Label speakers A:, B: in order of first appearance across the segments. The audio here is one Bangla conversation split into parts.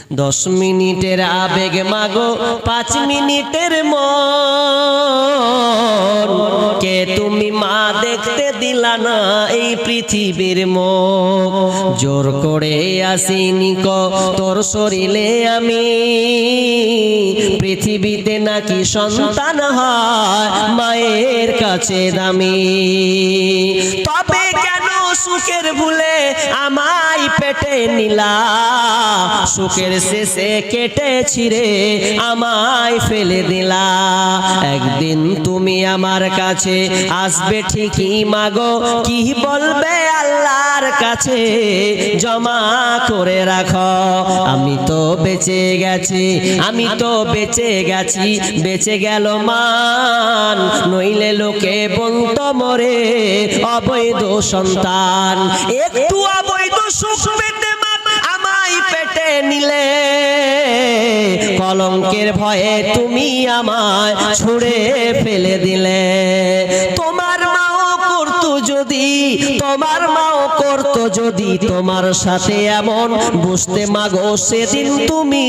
A: 10 মিনিটের আবেগ মাগো 5 মিনিটের মন কে তুমি মা দেখতে দিলা না এই পৃথিবীর মুখ জোর করে আসিনি তোর শরীরে আমি পৃথিবীতে নাকি সন্তান হয় মায়ের কাছে দামি তবে কেন সুখের ভুলে আমায় পেটে নিলা সুখের শেষে কেটে ছিঁড়ে আমায় ফেলে দিলা একদিন তুমি আমার কাছে আসবে ঠিকই মাগো কি বলবে আল্লাহর কাছে জমা করে রাখো আমি তো বেঁচে গেছি বেঁচে গেল মান নইলে লোকে বলতো মরে অবৈধ সন্তান একটু অবৈধ সুখ পেতে আমায় পেটে নিলে কলঙ্কের ভয়ে তুমি আমায় ছুঁড়ে ফেলে দিলে তোমার মাও করতো যদি তোমার সাথে এমন বুঝতে মাগো সেদিন তুমি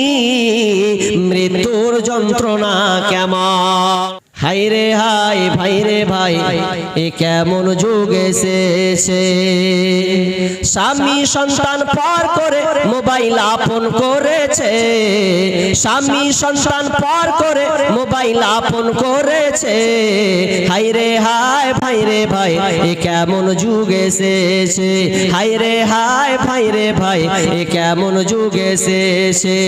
A: মৃত্যুর যন্ত্রণা কেমন হাই রে হাই ভাই রে ভাই এ কেমন যুগ এসেছে স্বামী সন্তান পর করে মোবাইল আপন করেছে স্বামী সন্তান পর করে মোবাইল আপন করেছে হাই রে হাই ভাই রে ভাই এ কেমন যুগ এসেছে হাই রে হাই ভাই রে ভাই এ কেমন যুগ এসেছে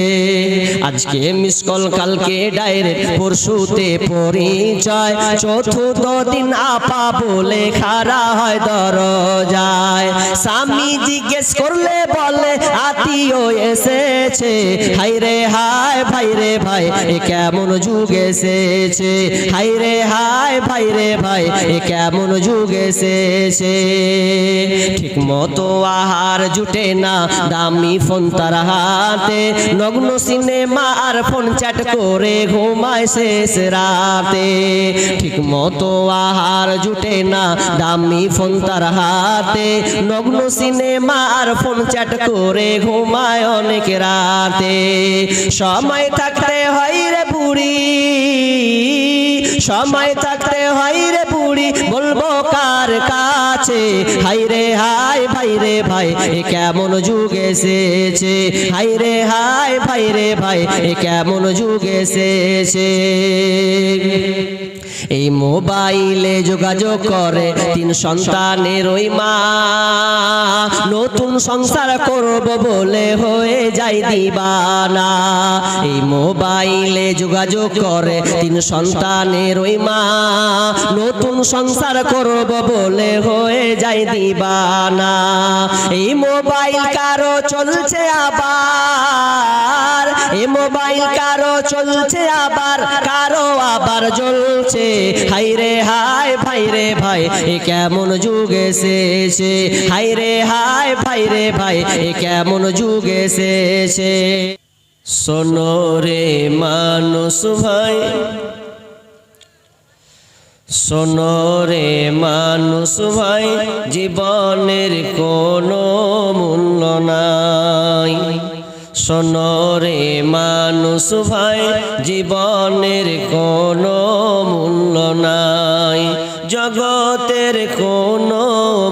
A: আজকে মিস কল কালকে ডাইরেক্ট পরশুতে পরিচয় চতুর্থ দিন আপা বলে খাড়া হয় দরজায় স্বামী জিজ্ঞেস করলে বলে আত্মীয় এসেছে হাই রে হাই ভাই রে ভাই এ কেমন যুগ এসেছে হাই রে হাই ভাই রে ভাই এ কেমন যুগ এসেছে ঠিক মতো আহার জুটে না দামি ফোন তার হাতে নগ্ন সিনেমা আর ফোন চ্যাট করে ঘুমায় শেষ রাতে ঠিক মতো আহার জুটে না দামি ফোন তার হাতে নগ্ন সিনেমা আর ফোন চ্যাট করে ঘুমায় অনেক রাতে সময় থাকতে হয় রে বুড়ি সময় থাকতে হয় রে বুড়ি বলবো কার কাছে হাই রে হাই ভাই রে ভাই এ কেমন যুগ এসেছে হাই রে হাই ভাই রে ভাই এ কেমন যুগ এসেছে এই মোবাইলে যোগাযোগ করে 3 সন্তানের ওই মা নতুন সংসার করব বলে হয়ে যায় দিবানা এই মোবাইলে যোগাযোগ করে 3 সন্তানের ওই মা নতুন সংসার করব বলে হয়ে যায় দিবানা এই মোবাইল কারো চলছে আবার এই মোবাইল কারো চলছে আবার কারো আবার জ্বলছে হাই রে হাই ভাই রে ভাই এ কেমন যুগ এসেছে হাই রে হাই ভাই রে ভাই এ কেমন যুগ এসেছে শোনো রে মানুষ ভাই শোনো রে মানুষ ভাই জীবনের কোনো মূল্য নাই শোনো রে মানুষ ভাই জীবনের কোনো মূল্য নাই জগতের কোনো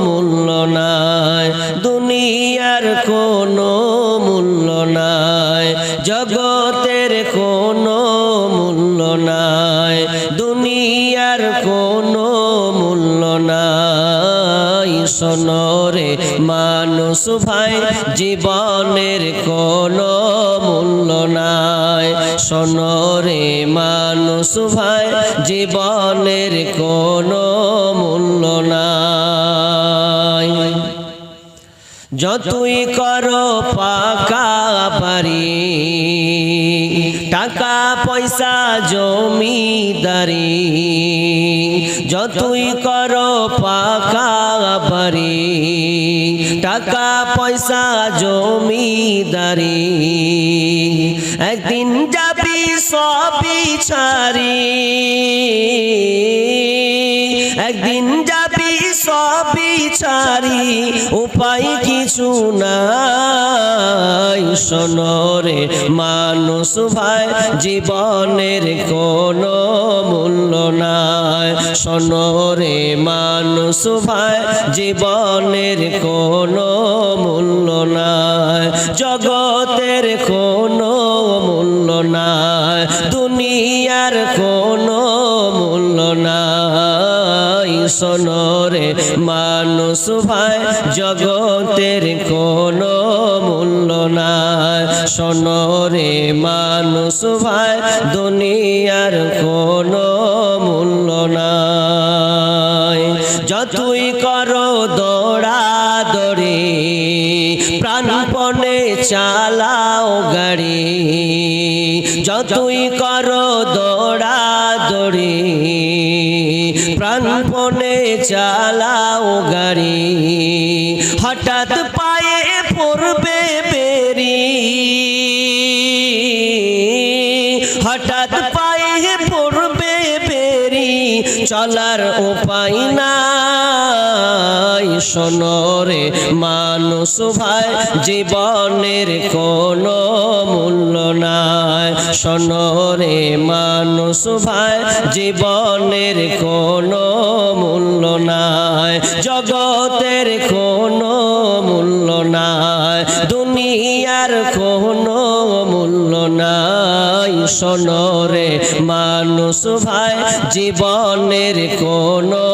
A: মূল্য নাই দুনিয়ার কোনো মূল্য নাই জগতের কোনো মূল্য নাই দুনিয়ার কোনো মূল্য নাই শোনো রে মানুষ ভাই জীবনের কোনো মূল্য নাই শোনো রে মানুষ ভাই জীবনের কোনো মূল্য নাই যতই করো পাকা বাড়ি টাকা পয়সা জমিদারি যতই করো পাকা বাড়ি টাকা পয়সা জমিদারি একদিন যাবি সবই ছাড়ি একদিন যাবি সবই ছাড়ি উপায় কিছু নাই। শোনো রে মানুষ ভাই জীবনের কোনো মূল্য নাই। শোনো রে মানুষ ভাই জীবনের কোনো মূল্য নাই। জগতের কোনো মূল্য নাই, দুনিয়ার কোনো মূল্য নাই। শোনো রে মানুষ ভাই জগতের কোনো মূল্য নাই। শোনো রে মানুষ ভাই দুনিয়ার কোনো মূল্য নাই। যতই করো দৌড়াদৌড়ি প্রাণপণে চালাও গাড়ি। যতই করো দৌড়াদৌড়ি প্রাণপণে চালাও গাড়ি। হঠাৎ পায়ে পড়বে বেরি, হঠাৎ পায়ে পড়বে বেরি, চলার উপায় নাই। শোনো রে মানুষ ভাই জীবনের কোনো মূল্য নাই। শোনো রে মানুষ ভাই জীবনের কোনো মূল্য নাই। জগতের কোনো মূল্য নাই, দুনিয়ার কোনো মূল্য নাই। শোনো রে মানুষ ভাই জীবনের কোনো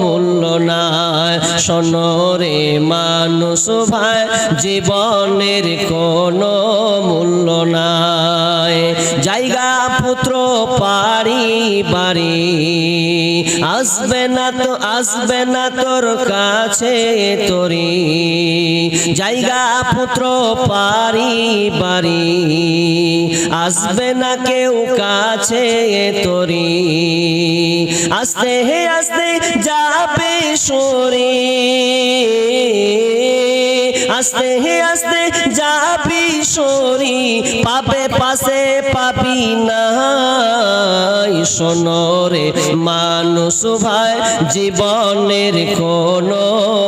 A: মূল্য নাই। শোনো রে মানুষ ভাই জীবনের কোনো মূল্য নাই। জায়গা পুত্র পারি বাড়ি আসবে না তো, আসবে না তোর কাছে তোরি। জায়গা পুত্র পারি বাড়ি আসবে না কেউ কাছে তোরি। আস্তে আস্তে যাবে সরি, আস্তে আস্তে যাবি সরি, পাবে পাশে পাবি না। শোনো রে মানুষ ভাই জীবনের কোনো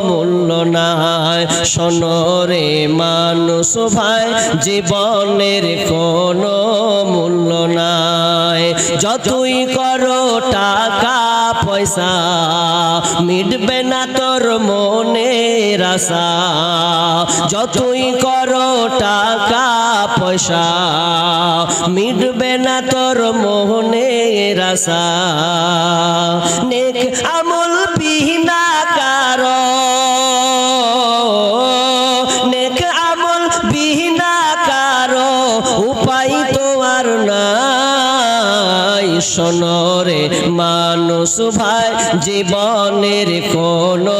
A: মূল্য নাই। শোনো রে মানুষ ভাই জীবনের কোনো মূল্য নাই। যতই করো টাকা পয়সা মিটবে না তোর মনের আশা। যতই করো টাকা পয়সা মিটবে না তোর মনের আশা। নেক আমল বিনা কারো, নেক আমল বিনা কারো উপায় তো আর নাই। শোনো রে মানুষ ভাই জীবনের কোনো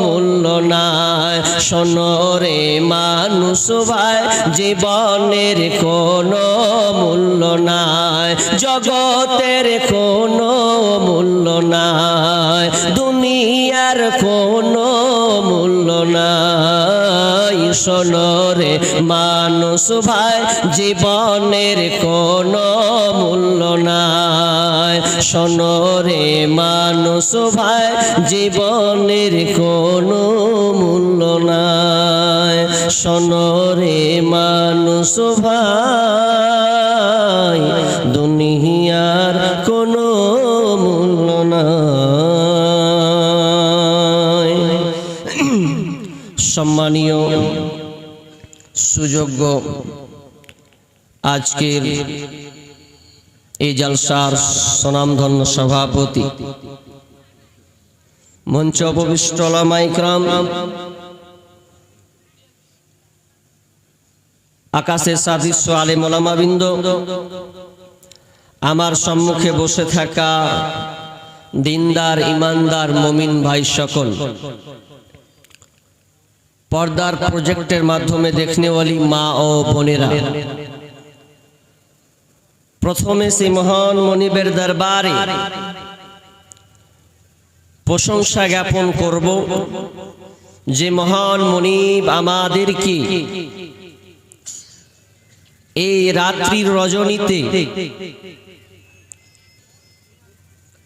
A: মূল্য নাই। শোনো রে মানুষ ভাই জীবনের কোনো মূল্য নাই। জগতের কোনো মূল্য নাই, দুনিয়ার কোনো মূল্য নাই। শোনো রে মানুষ ভাই জীবনের কোনো মূল্য নাই। শোনো রে মানুষ ভাই জীবনের কোনো মূল্য নাই। শোনো রে মানুষ ভাই দুনিয়ার কোনো মূল্য নাই। সম্মানীয় সুযোগ্য আজকের এই জলসার সুনামধন্য সভাপতি, মঞ্চ উপবিষ্ট উলামায়ে ইকরাম, আকাশের সাদৃশ্য আলেম ওলামাবৃন্দ, আমার সম্মুখে বসে থাকা দিনদার ইমানদার মুমিন ভাই সকল, পর্দার প্রজেক্টের মাধ্যমে দেখনেওয়ালি মা ও বোনেরা, প্রথমে সেই মহান মনিবের দরবারে প্রশংসা জ্ঞাপন করব যে মহান মনিব আমাদেরকে এই রাত্রির রজনীতে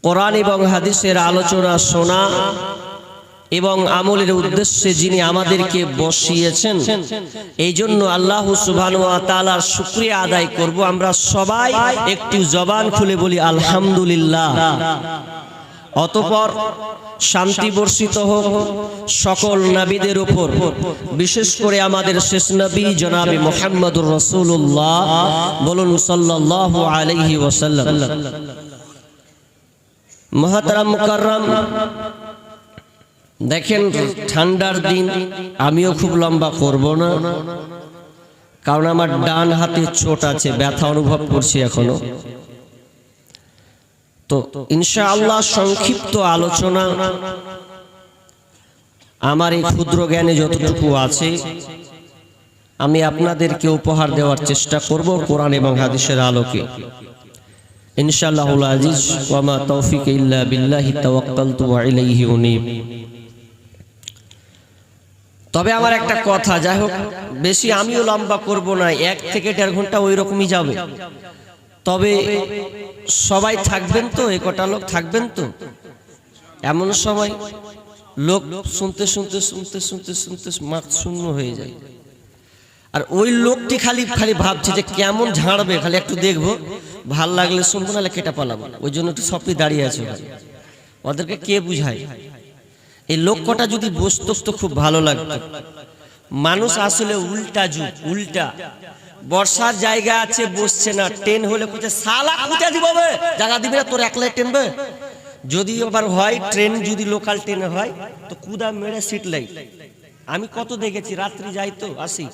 A: কোরআন এবং হাদিসের আলোচনা শোনা এবং আমলের উদ্দেশ্যে যিনি আমাদেরকে বসিয়েছেন, এই জন্য আল্লাহ সুবহানাহু ওয়া তাআলার শুকরিয়া আদায় করব। আমরা সবাই একটু জবান খুলে বলি আলহামদুলিল্লাহ। অতঃপর শান্তি বর্ষিত হোক সকল নবীদের উপর, বিশেষ করে আমাদের শেষ নবী জনাবে মুহাম্মদুর রাসূলুল্লাহ, বলুন সাল্লাল্লাহু আলাইহি ওয়াসাল্লাম। মুহতারাম মুকাররম, দেখেন ঠান্ডার দিন, আমিও খুব লম্বা করব না, কারণ আমার ডান হাতে চোট আছে, ব্যথা অনুভব করছি এখনো। তো ইনশাআল্লাহ সংক্ষিপ্ত আলোচনা, আমার এই ক্ষুদ্র জ্ঞানে যতটুকু আছে আমি আপনাদেরকে উপহার দেওয়ার চেষ্টা করব কোরআন এবং হাদিসের আলোকে ইনশাআল্লাহুল আজিজ। ওয়া মা তৌফিক ইল্লা বিল্লাহি তাওয়াক্কালতু ওয়া ইলাইহি উনীব। তবে আমার একটা কথা, যাই হোক বেশি আমিও লম্বা করব না, 1 থেকে 1.5 ঘন্টা ওই রকমই যাবে। তবে সবাই থাকবেন তো, একটা লোক থাকবেন তো। এমন সময় লোক শুনতে শুনতে শুনতে শুনতে শুনতে মাথা শূন্য হয়ে যায়, আর ওই লোকটি খালি খালি ভাবছে যে কেমন ঝাড়বে, খালি একটু দেখবো, ভাল লাগলে শুনবো, নাহলে কেটে পালাবো। ওই জন্য একটু সবই দাঁড়িয়ে আছে। ওদেরকে কে বুঝায়? এই লোক কটা যদি বসতো তো খুব ভালো লাগতো। মানুষ আসলে উল্টা যুগ, উল্টা। বর্ষার জায়গা আছে, বসছে না। ট্রেন হলে কোথায় সালা কোথায় দিব, জায়গা দিবি না, তোর একলাই টেনবে। যদি আবার হয় ট্রেন, যদি লোকাল ট্রেন হয় তো কুদা মেরে সিট লাই। আমি কত দেখেছি, রাত্রি যাই তো আসি,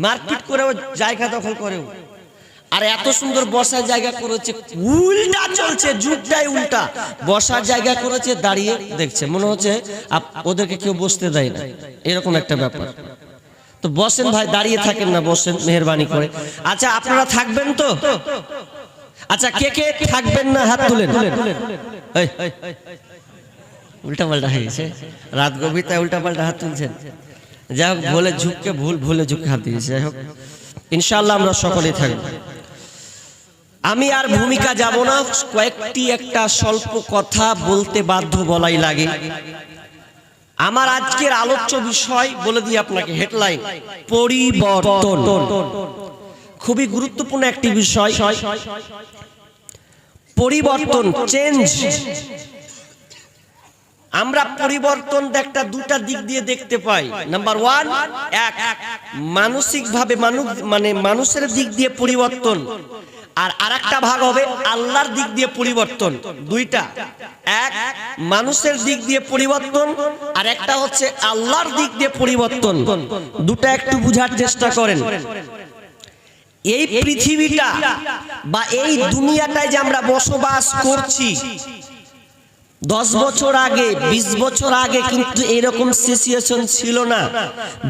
A: মারপিট করেও জায়গা দখল করেও। আর এত সুন্দর বসার জায়গা করেছে, উল্টা চলছে, যুগটাই উল্টা। বসার জায়গা করেছে, দাঁড়িয়ে দেখছে, মনে হচ্ছে ওদেরকে কেউ বসতে দেয় না, এরকম একটা ব্যাপার। তো বসেন ভাই, দাঁড়িয়ে থাকেন না, বসেন মেহেরবানি করে। আচ্ছা আপনারা থাকবেন তো? আচ্ছা কে কে থাকবেন না হাত তুলেন। উল্টা পাল্টা হয়ে গেছে, রাত গভীরতায় উল্টা পাল্টা হাত তুলছেন। যাই হোক, ভুলে ঝুঁককে ভুলে ঝুঁকে হাত দিয়েছে। যাই হোক ইনশাআল্লাহ আমরা সকলেই থাকবো। আমি আর ভূমিকা যাব না, কয়েকটি একটা স্বল্প কথা বলতে বাধ্য, বলাই লাগে। আমার আজকের আলোচ্য বিষয় বলে দিই আপনাকে, হেডলাইন পরিবর্তন। খুবই গুরুত্বপূর্ণ একটি বিষয়, পরিবর্তন, চেঞ্জ। আমরা পরিবর্তন একটা দুটা দিক দিয়ে দেখতে পাই। নাম্বার 1, মানসিক ভাবে মানুষের দিক দিয়ে পরিবর্তন, আর আরেকটা ভাগ হবে আল্লাহর দিক দিয়ে পরিবর্তন। দুইটা, এক মানুষের দিক দিয়ে পরিবর্তন, আর একটা হচ্ছে আল্লাহর দিক দিয়ে পরিবর্তন। দুটা একটু বুঝার চেষ্টা করেন। এই পৃথিবীটা বা এই দুনিয়াটায় যে আমরা বসবাস করছি, 10 বছর আগে, 20 বছর আগে কিন্তু এরকম সিচুয়েশন ছিল না।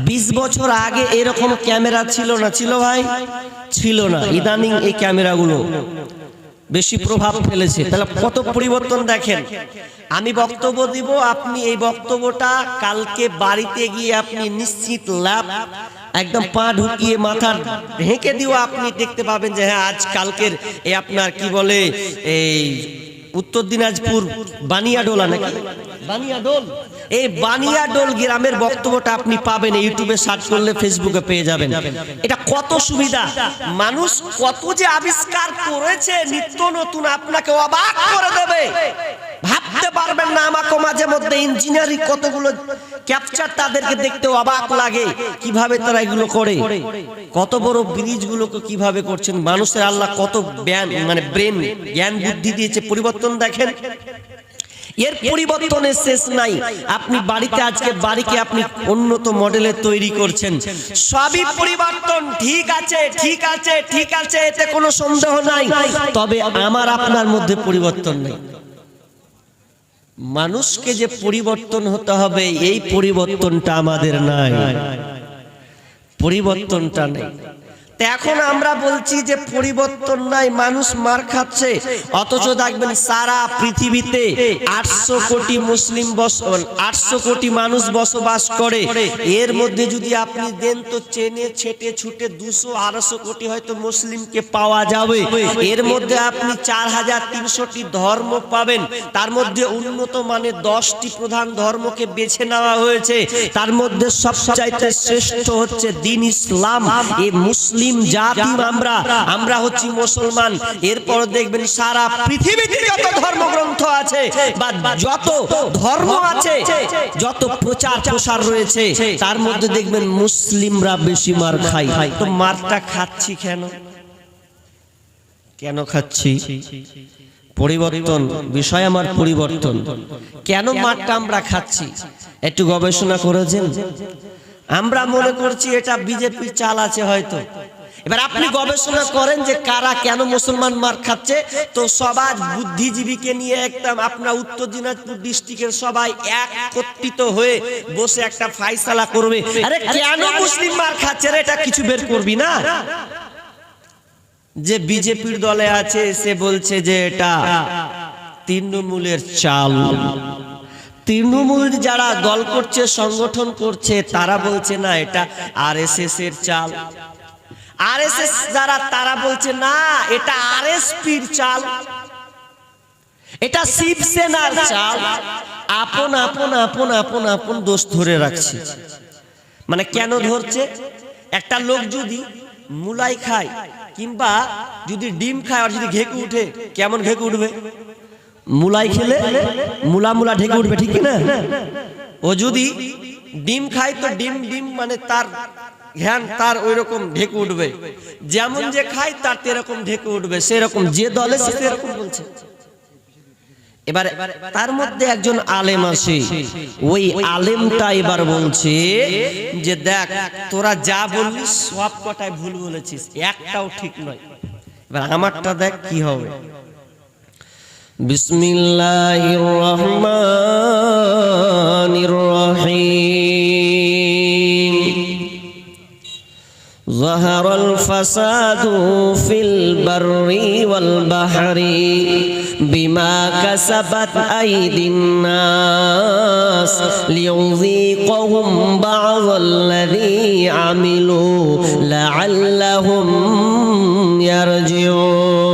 A: 20 বছর আগে এরকম ক্যামেরা ছিল না, ছিল ভাই? ছিল না। ইদানিং এই ক্যামেরাগুলো বেশি প্রভাব ফেলেছে। তাহলে কত পরিবর্তন দেখেন। আমি বক্তব্য দিব, আপনি এই বক্তব্যটা কালকে বাড়িতে গিয়ে আপনি নিশ্চিত লাভ, একদম পা ঢুকিয়ে মাথা ঢেকে দিও, আপনি দেখতে পাবেন যে হ্যাঁ আজ কালকের এই আপনার কি বলে এই উত্তর দিনাজপুর বানিয়াডোলা, নাকি বানিয়াডোল, এই বানিয়াডোল গ্রামের বক্তব্যটা আপনি পাবেন, ইউটিউবে সার্চ করলে, ফেসবুকে পেয়ে যাবেন। এটা কত সুবিধা, মানুষ কত যে আবিষ্কার করেছে নিত্য নতুন, আপনাকে অবাক করে দেবে, ভাবতে পারবেন না। আমাকে মাঝে মধ্যে ইঞ্জিনিয়ারিং কতগুলো ক্যাপচার, তাদেরকে দেখতে অবাক লাগে কিভাবে তারা এগুলো করে। কত বড় ব্রিজ গুলোকে কিভাবে করছেন। মানুষের আল্লাহ কত ব্রেন, জ্ঞান বুদ্ধি দিয়েছে। পরিবর্তন দেখেন, এর পরিবর্তনের শেষ নাই। আপনি বাড়িতে আজকে বাড়িকে আপনি উন্নত মডেলের তৈরি করছেন, সবই পরিবর্তন। ঠিক আছে, ঠিক আছে, ঠিক আছে, এতে কোনো সন্দেহ নাই। তবে আমার আপনার মধ্যে পরিবর্তন নেই। মানুষকে যে পরিবর্তন হতে হবে, এই পরিবর্তনটা আমাদের নাই, পরিবর্তনটা নেই। এখন আমরা বলছি যে পরিবর্তন নাই, মানুষ মার খাচ্ছে, অথচ দেখবেন সারা পৃথিবীতে 800 কোটি মুসলিম 800 কোটি মানুষ বসবাস করে। এর মধ্যে যদি আপনি দেন তো চেনে ছেটে ছুটে 200-250 কোটি হয়তো মুসলিমকে পাওয়া যাবে। এর মধ্যে আপনি 4300টি ধর্ম পাবেন। তার মধ্যে উন্নত মানের 10টি প্রধান ধর্মকে বেছে নেওয়া হয়েছে। তার মধ্যে সবচাইতে শ্রেষ্ঠ হচ্ছে দ্বীন ইসলাম। এই মুসলিম জাতি আমরা হচ্ছি মুসলমান। এরপর দেখবেন সারা পৃথিবীতে যত ধর্মগ্রন্থ আছে বা যত ধর্ম আছে, যত প্রচার প্রসার রয়েছে, তার মধ্যে দেখবেন মুসলিমরা বেশি মার খায়। তো মারটা খাচ্ছি কেন খাচ্ছি? পরিবর্তন বিষয় আমার পরিবর্তন। কেন মারটা আমরা খাচ্ছি একটু গবেষণা করেছেন? আমরা মনে করছি এটা বিজেপির চাল আছে হয়তো। এবার আপনি গবেষণা করেন যে কারা কেন মুসলমান মার খাচ্ছে, তো সমাজ বুদ্ধিজীবীকে নিয়ে একটা আপনার উত্তর দিনাজপুর ডিস্ট্রিক্টের সবাই একত্রিত হয়ে বসে একটা ফাইসালা করবে। আরে কেন মুসলিম মার খাচ্ছে রে, এটা কিছু বের করবি না? যে বিজেপির দলে আছে সে বলছে যে এটা তৃণমূলের চাল। তৃণমূল যারা দল করছে, সংগঠন করছে, তারা বলছে না এটা আরএসএস এর চাল। আরএসএস যারা তারা বলছে না এটা আরএসপির চাল, এটা শিবসেনার চাল। আপন আপন আপন আপন আপন দোষ ধরে রাখছে। মানে কেন ধরছে? একটা লোক যদি মুলাই খায় কিংবা যদি ডিম খায় আর যদি ঘেঁকে উঠে, কেমন ঘেঁকে উঠবে? মুলাই খেলে মুলা ঢেকে উঠবে, ঠিক না? ও যদি ডিম খায় তো ডিম মানে তার জ্ঞান তার ওই রকম ঢেকে উঠবে। যেমন যে খায় তার এরকম ঢেকে উঠবে, সেরকম যে দলে সেরকম বলছে। এবার তার মধ্যে একজন আলেম আছে, ওই আলেমটা এবার বলছে যে দেখ তোরা যা বললি সব কটাই ভুল বলেছিস, একটাও ঠিক নয়। এবার আমারটা দেখ কি হবে। বিসমিল্লাহির রহমানির রহিম। ظهر الفساد في البر والبحر بما كسبت أيدي الناس ليذيقهم بعض الذي عملوا لعلهم يرجعون।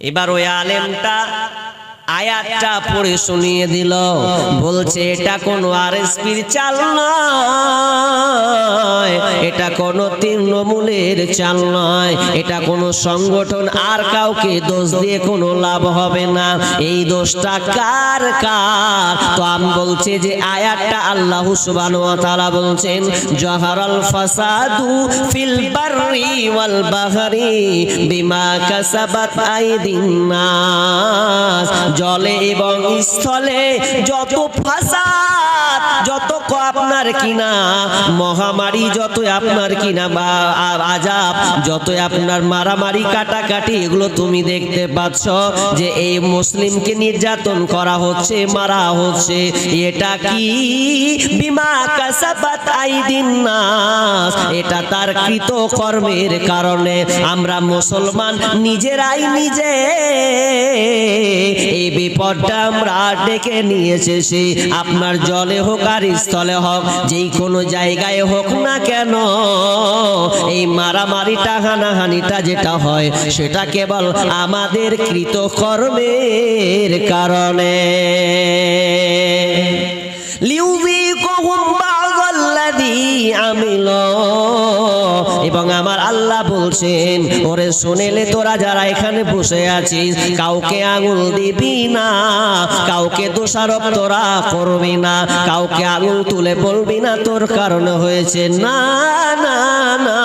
A: এবার ওই আলেমটা আয়াতটা পড়ে শুনিয়ে দিল। বলছে এটা কোন আরএসপির চাল নয়, এটা কোন তৃণমূলের চাল নয়, এটা কোন সংগঠন। আর কাউকে দোষ দিয়ে কোনো লাভ হবে না। এই দোষটা কার? তো আমি বলছে যে আয়াতটা আল্লাহ সুবহানাহু ওয়া তাআলা বলছেন জাহারাল ফাসাদু ফিল বাররি ওয়াল বাহরি বিমা কাসাবাত আইদিন নাস। জলে এবং স্থলে যত ফাসাদ, যত আপনার কিনা মহামারী, যত আপনার কিনা বা আযাব, যত আপনার মারামারি কাটাকাটি, এগুলো তুমি দেখতে পাচ্ছ যে এই মুসলিমকে নির্যাতন করা হচ্ছে, মারা হচ্ছে। এটা কি? বিমা কাসাবাত আইদিন নাস, এটা তার কৃত কর্মের কারণে। আমরা মুসলমান নিজেরাই নিজে এই বিপদটা আমরা ডেকে নিয়ে এসেছি। আপনার জলে হোক আর স্থলে হোক, যেই কোনো জায়গায় হোক না কেন, এই মারামারিটা হানাহানিটা যেটা হয় সেটা কেবল আমাদের কৃত কর্মের কারণে। লিউযীকুহুম বা'যাল্লাযী আমিলু। এবং আমার আল্লাহ বলছেন ওরে শুনেলে তোরা যারা এখানে বসে আছিস, কাউকে আঙুল দিবি না, কাউকে দোষারোপ তোরা করবি না, কাউকে আঙুল তুলে বলবি না তোর কারণে হয়েছে। না না না,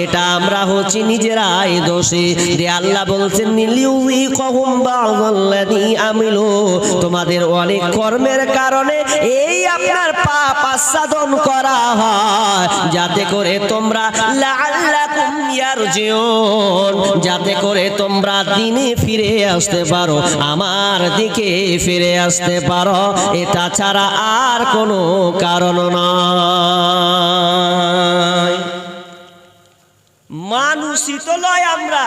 A: এটা আমরা হচ্ছি নিজেরাই দোষী। যে আল্লাহ বলছেন লিউযীকুহুম বা'যাল্লাযী আমিলু, তোমাদের অনেক কর্মের কারণে এই আপনার পাপ আস্বাদন করা হয়। যাতে করে তোমরা লাআল্লাকুম ইয়ারজিউন, যাতে করে তোমরা দিনে ফিরে আসতে পারো, আমার দিকে ফিরে আসতে পারো। এটা ছাড়া আর কোনো কারণ নয়। মানুষই তো নয় আমরা,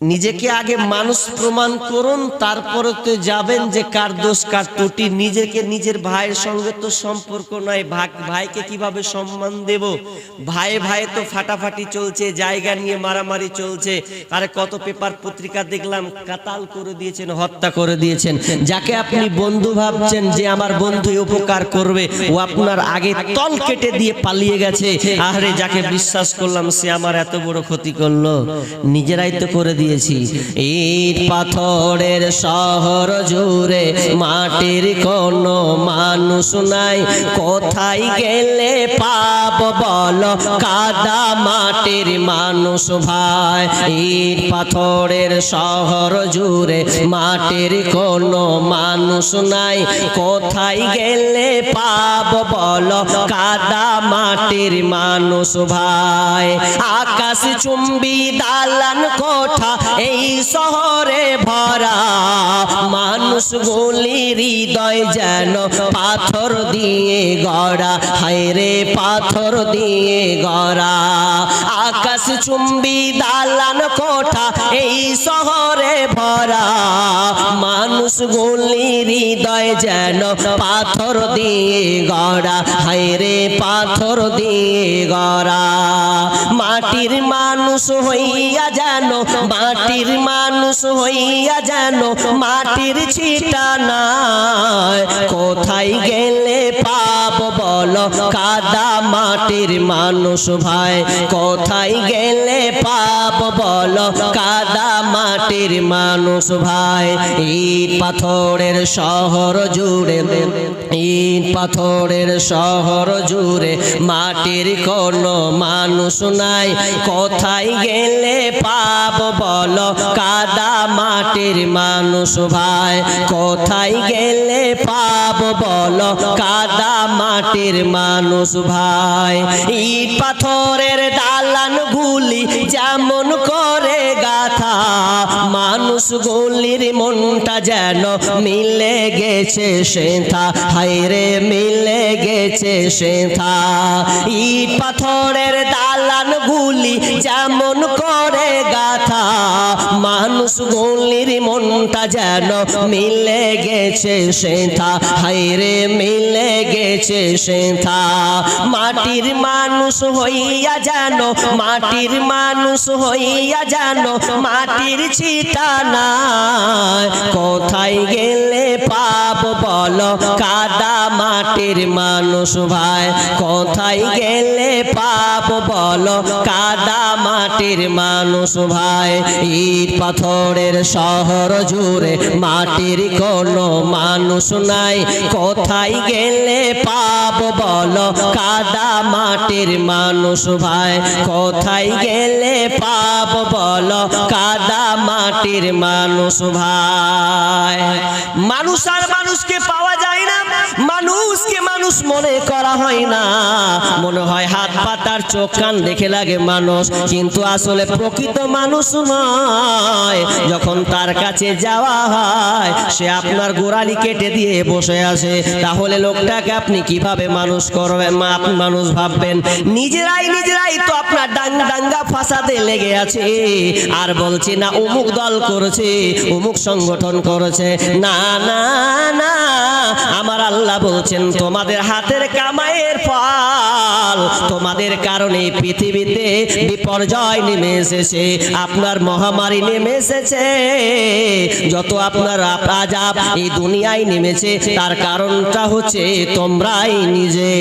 A: নিজেকে আগে মানুষ প্রমাণ করুন, তারপরে তো যাবেন যে কার দোষ কার ত্রুটি। নিজেকে নিজের ভাইয়ের সঙ্গে তো সম্পর্ক নয়, ভাইকে কিভাবে সম্মান দেব? ভাই ভাই তো ফাটাফাটি চলছে, জায়গা নিয়ে মারামারি চলছে। আরে কত পেপার পত্রিকা দেখলাম, কাতাল করে দিয়েছেন, হত্যা করে দিয়েছেন। যাকে আপনি বন্ধু ভাবছেন যে আমার বন্ধু উপকার করবে, ও আপনার আগে তল কেটে দিয়ে পালিয়ে গেছে। আরে যাকে বিশ্বাস করলাম সে আমার এত বড় ক্ষতি করলো, নিজেরাই তো করে দিয়েছি। ইট পাথরের শহর জুড়ে মাটির কোনো মানুষ নাই, কোথায় গেলে পাব বলো কাদা মাটির মানুষ ভাই। ইট পাথরের শহর জুড়ে মাটির কোনো মানুষ নাই, কোথায় গেলে পাব বলো কাদা মাটির মানুষ ভাই। আকাশ চুম্বি দালান কোঠা এই শহরে ভরা, মানুষ গুলি হৃদয় যেন পাথর দিয়ে গড়া, হায়রে পাথর দিয়ে গড়া। আকাশ চুম্বি দালান কোঠা এই শহরে ভরা, মানুষ গুলি হৃদয় যেন পাথর দিয়ে গড়া, হায়রে পাথর দিয়ে গড়া। মাটির মানুষ হইয়া যেন, মাটির মানুষ হইয়া যেন মাটির ছিটা নাই, কোথায় গেলে পাব বলো কাদা মাটির মানুষ ভাই, কোথায় গেলে পাব বলো কাদা মাটির মানুষ ভাই। ইট পাথরের শহর জুড়ে, ইট পাথরের শহর জুড়ে মাটির কোনো মানুষ নাই, কোথায় গেলে পাব বলো কাদা মাটির মানুষ ভাই, কোথায় গেলে পাব বলো কাদা মাটির মানুষ ভাই। ইট পাথরের দালান গুলি যেমন করে গাথা, মানুষ গুলির মনটা যেন মিলে গেছে সেথা, হায়রে মিলে গেছে সেথা। ইট পাথরের দালান গুলি যেমন করে গাথা, মানুষ গুলির মনটা যেন মিলে গেছে সেথা, হায়রে মিলে গেছে সেথা। মাটির মানুষ হইয়া যেন, মাটির মানুষ হইয়া যেন মাটির ছিটা নাই, কোথায় গেলে পাব বলো কাদা মাটির মানুষ ভাই, কোথায় গেলে পাব বলো কাদা মাটির মানুষ ভাই। ইট পাথরের শহর জুড়ে মাটির কোনো মানুষ নাই, কোথায় গেলে পাব বলো কাদা মাটির মানুষ ভাই, কোথায় গেলে পাব বলো কাদা মাটির মানুষ ভাই। মানুষ আর মানুষকে পাওয়া যায় না, মানুষকে মানুষ মনে করা হয় না, মনে হয় হাত পাতার চোখ কান দেখে লাগে মানুষ, কিন্তু আসলে প্রকৃত মানুষ নয়। যখন তার কাছে যাওয়া হয় সে আপনার গোড়ালি কেটে দিয়ে বসে আছে, তাহলে লোকটাকে আপনি কিভাবে মানুষ করবেন, মানুষ ভাববেন? নিজেরাই নিজেরাই তো আপনার দাঙ্গা ফাসাদে লেগে আছে, আর বলছে না অমুক দল করেছে, অমুক সংগঠন করেছে। না না না, আমার আল্লাহ বলছেন তোমাদের হাতের কামাইয়ের ফল, তোমাদের কারণে পৃথিবীতে বিপর্যয় নেমে এসেছে, আপনার মহামারী নেমে এসেছে, যত আপনার আযাব এই দুনিয়ায় নেমেছে তার কারণটা হচ্ছে তোমরাই নিজে।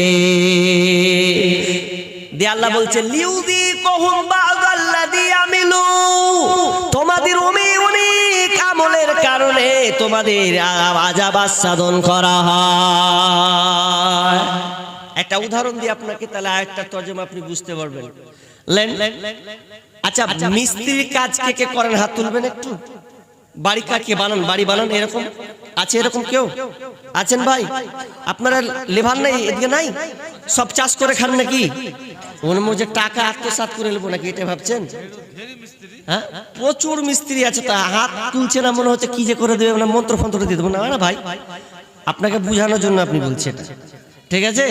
A: দিয়ে আল্লাহ বলছেন লিউযীকুহুম বা'দাল্লাযী আমিলু, তোমাদের অনেক আমলের কারণে তোমাদের আযাব আস্বাদন করা হয়। একটা উদাহরণ দিয়ে আপনাকে তাহলে আয়াতটার তরজমা আপনি বুঝতে পারবেন। আচ্ছা, মিস্ত্রির কাজ কে কে করেন? হাত তুলবেন একটু। বাড়ি কাকে বানান, বাড়ি বানান, এরকম আছে? এরকম কেউ আছেন ভাই? আপনারা লেবার নাই এদিকে? নাই? সব চাষ করে খান নাকি? ওর মধ্যে টাকা আত্মসাৎ করে নেবো নাকি এটা ভাবছেন? হ্যাঁ, প্রচুর মিস্ত্রি আছে, তা হাত তুলছে না, মনে হচ্ছে কি যে করে দেবে, মানে মন্ত্র ফন্ত্র দিয়ে দেবো। না না ভাই, আপনাকে বোঝানোর জন্য আপনি বলছেন, ঠিক আছে?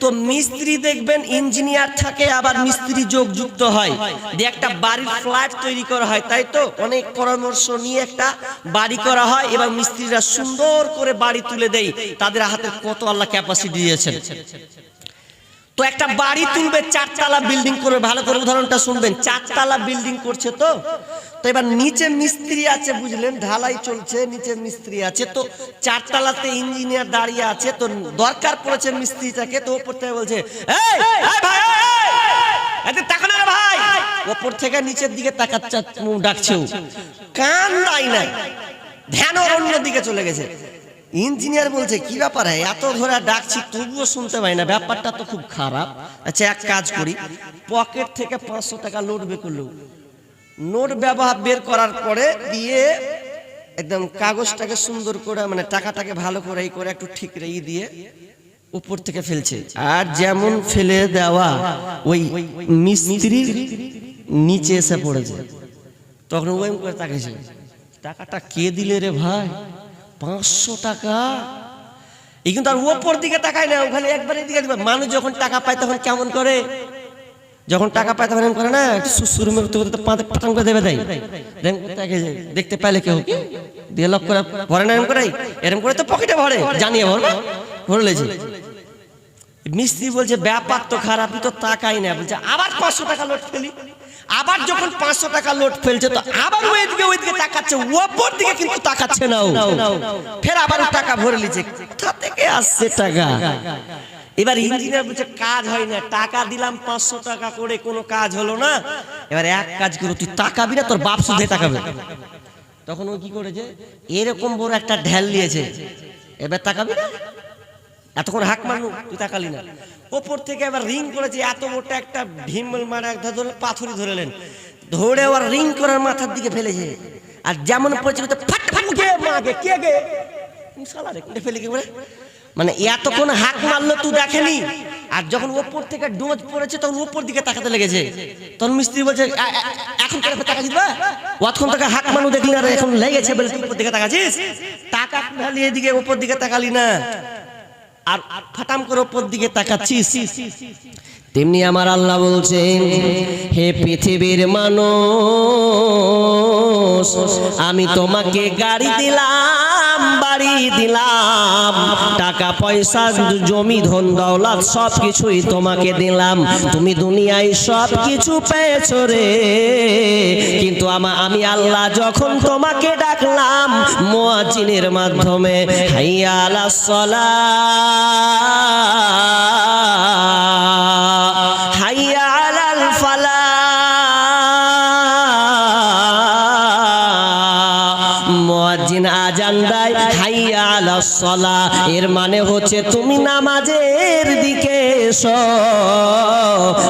A: তো মিস্ত্রি দেখবেন ইঞ্জিনিয়ার থাকে, আবার মিস্ত্রি যোগ যুক্ত হয়, দিয়ে একটা বাড়ির ফ্ল্যাট তৈরি করা হয়, তাই তো? অনেক পরামর্শ নিয়ে একটা বাড়ি করা হয়, এবং মিস্ত্রিরা সুন্দর করে বাড়ি তুলে দেয়। তাদের হাতে কত আল্লাহ ক্যাপাসিটি দিয়েছেন। তো একটা বাড়ি তুলবে, 4 তলা বিল্ডিং করবে, ভালো করে উদাহরণটা শুনবেন। 4 তলা বিল্ডিং করছে, তো এবার নিচে মিস্ত্রি আছে, বুঝলেন, ঢালাই চলছে, নিচে মিস্ত্রি আছে। তো 4 তলাতে ইঞ্জিনিয়ার দাঁড়িয়ে আছে, তো দরকার পড়েছে মিস্ত্রিটাকে। তো ওপর থেকে বলছে, এই ভাই, এত টাকা না ভাই। ওপর থেকে নিচের দিকে তাকাচ্ছে, ডাকছে, কান নাই নাই, ধ্যান অন্য দিকে চলে গেছে। ইঞ্জিনিয়ার বলছে, কি ব্যাপার, এত ধরে ডাকছি তবুও শুনতে পাই না, ব্যাপারটা তো খুব খারাপ। আচ্ছা, এক কাজ করি, পকেট থেকে 500 টাকা নোট বের করলো। নোট ব্যবহার বের করার পরে দিয়ে একদম কাগজটাকে সুন্দর করে, মানে টাকাটাকে ভালো করে এই করে একটু ঠিক রেই দিয়ে উপর থেকে ফেলছে। আর যেমন ফেলে দেওয়া, ওই মিস্ত্রির নিচে এসে পড়েছে। তখন ওই করে তাকাইছে, টাকাটা কে দিলে রে ভাই? 500 টাকা। এই কিন্তু আর ওপর দিকে তাকায় না, ওখানে একবার দিকে দিবে। মানুষ যখন টাকা পায় তখন কেমন করে? যখন টাকা পায় তখন করে না, সুসুর মতো পাঠান করে দেবে, দেয় দেখতে পাইলে কেউ দিয়ে লক করে ভরে না, এরকম করে, এরকম করে তো পকেটে ভরে, জানিয়ে ভর ভরলেছে। মিস্ত্রি বলছে, ব্যাপার তো খারাপ, তো তাকাই না। বলছে, আবার 500 টাকা নোট ফেলি। আবার যখন 500 টাকা নোট ফেলছে, তো আবার ওইদিকে তাকাচ্ছে, ওপর দিকে কিন্তু তাকাচ্ছে না। ফের আবার টাকা ভরে লিছে, কোথা থেকে আসছে টাকা? এবার ইঞ্জিনিয়ার বলছে, কাজ হয় না, টাকা দিলাম 500 টাকা করে, কোনো কাজ হলো না। এবার এক কাজ করো, তুই তাকাবি না, তোর বাপ শুধু তাকাবে। তখন ও কি করেছে, এরকম বড় একটা ঢেল নিয়েছে, এবার তাকাবি না, এতক্ষণ হাক মারলু, তুই তাকালি না। ওপর থেকে এবার রিং করেছে, এত বড় একটা ভীমল মারা ধরে পাথরি ধরেলেন, ধরে আবার রিং করার মাথার দিকে ফেলেছে। আর যেমন পড়েছে, ফেলে কি বলে, মানে এতক্ষণ হাক মারলো তুই দেখেনি। আর যখন ওপর থেকে ডোজ পড়েছে, তখন ওপর দিকে তাকাতে লেগেছে। তখন মিস্ত্রি বলছে, এখন টাকা দিবা, অতক্ষণ থেকে হাক মারু দেখলি না, এখন লেগেছে বলে তুই উপর দিকে তাকাচ্ছিস। টাকা ঢালি এদিকে ওপর দিকে তাকালি না, আর ফাটাম করে ওপর দিকে তাকাচ্ছিস। তেমনি আমার আল্লাহ বলছেন, হে পৃথিবীর মানুষ, আমি তোমাকে গাড়ি দিলাম, বাড়ি দিলাম, টাকা পয়সা, জমি ধন দৌলত সব কিছুই তোমাকে দিলাম। তুমি দুনিয়ায় সব কিছু পেয়েছো রে, কিন্তু আমি আল্লাহ যখন তোমাকে ডাকলাম মুয়াজ্জিনের মাধ্যমে, হাইয়া আলাস সালাহ, হাইয়া আলাল ফালাহ, মুয়াজ্জিন আজান দেয়, হাইয়া আলাস সালাহ, এর মানে হচ্ছে তুমি নামাজের দিকে এসো।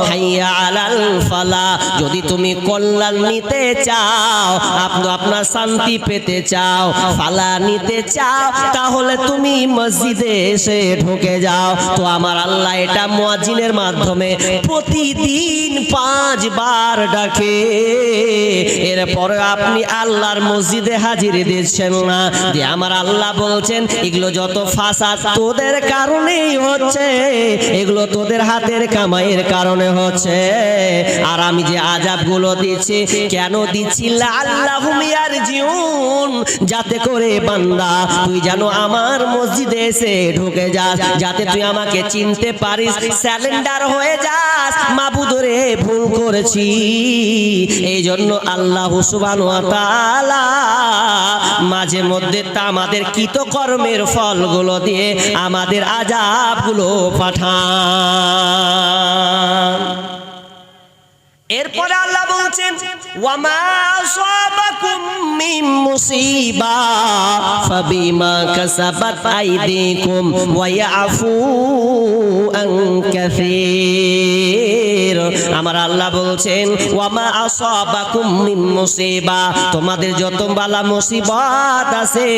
A: হাইয়া আলাল ফালাহ, যদি তুমি কল্যাণ নিতে চাও, আপনার শান্তি পেতে চাও, ফালা নিতে চাও, তাহলে তুমি মসজিদে এসে ঢুকে যাও। তো আমার আল্লাহ এটা মুয়াজ্জিনের মাধ্যমে প্রতিদিন 5 বার ডাকে। এরপরে আপনি আল্লাহর মসজিদে হাজির দিচ্ছেন না, যে আমার আল্লাহ বলছেন, এগুলো যত ফাসাদ তোদের কারণেই হচ্ছে, এগুলো তোদের হাতের কামাইয়ের কারণে হচ্ছে। আর আমি যে আযাবগুলো দিচ্ছি, কেন দিচ্ছি? লাআল্লাহুম ইয়ারজিউন, যাতে করে বান্দা তুই যেন আমার মসজিদে এসে ঢুকে যাস, যাতে তুই আমাকে চিনতে পারিস, স্যালেন্ডার হয়ে যাস, মাবুদ রে ভুল করেছি। এই জন্য আল্লাহ সুবহানাহু ওয়া তাআলা মাঝে মধ্যে আমাদের কৃতকর্মের ফলগুলো দিয়ে আমাদের আযাবগুলো পাঠান। এরপরে আল্লাহ বলছেন, ওয়ামা আসাবাকুম মিন মুসিবা ফাবিমা কাসাবাত আইদিকুম ওয়া ইয়াফু আন কাসীর। আমার আল্লাহ বলছেন ওয়ামা আসাবাকুম মিন মুসিবা, তোমাদের যত বালা মুসিবত আছে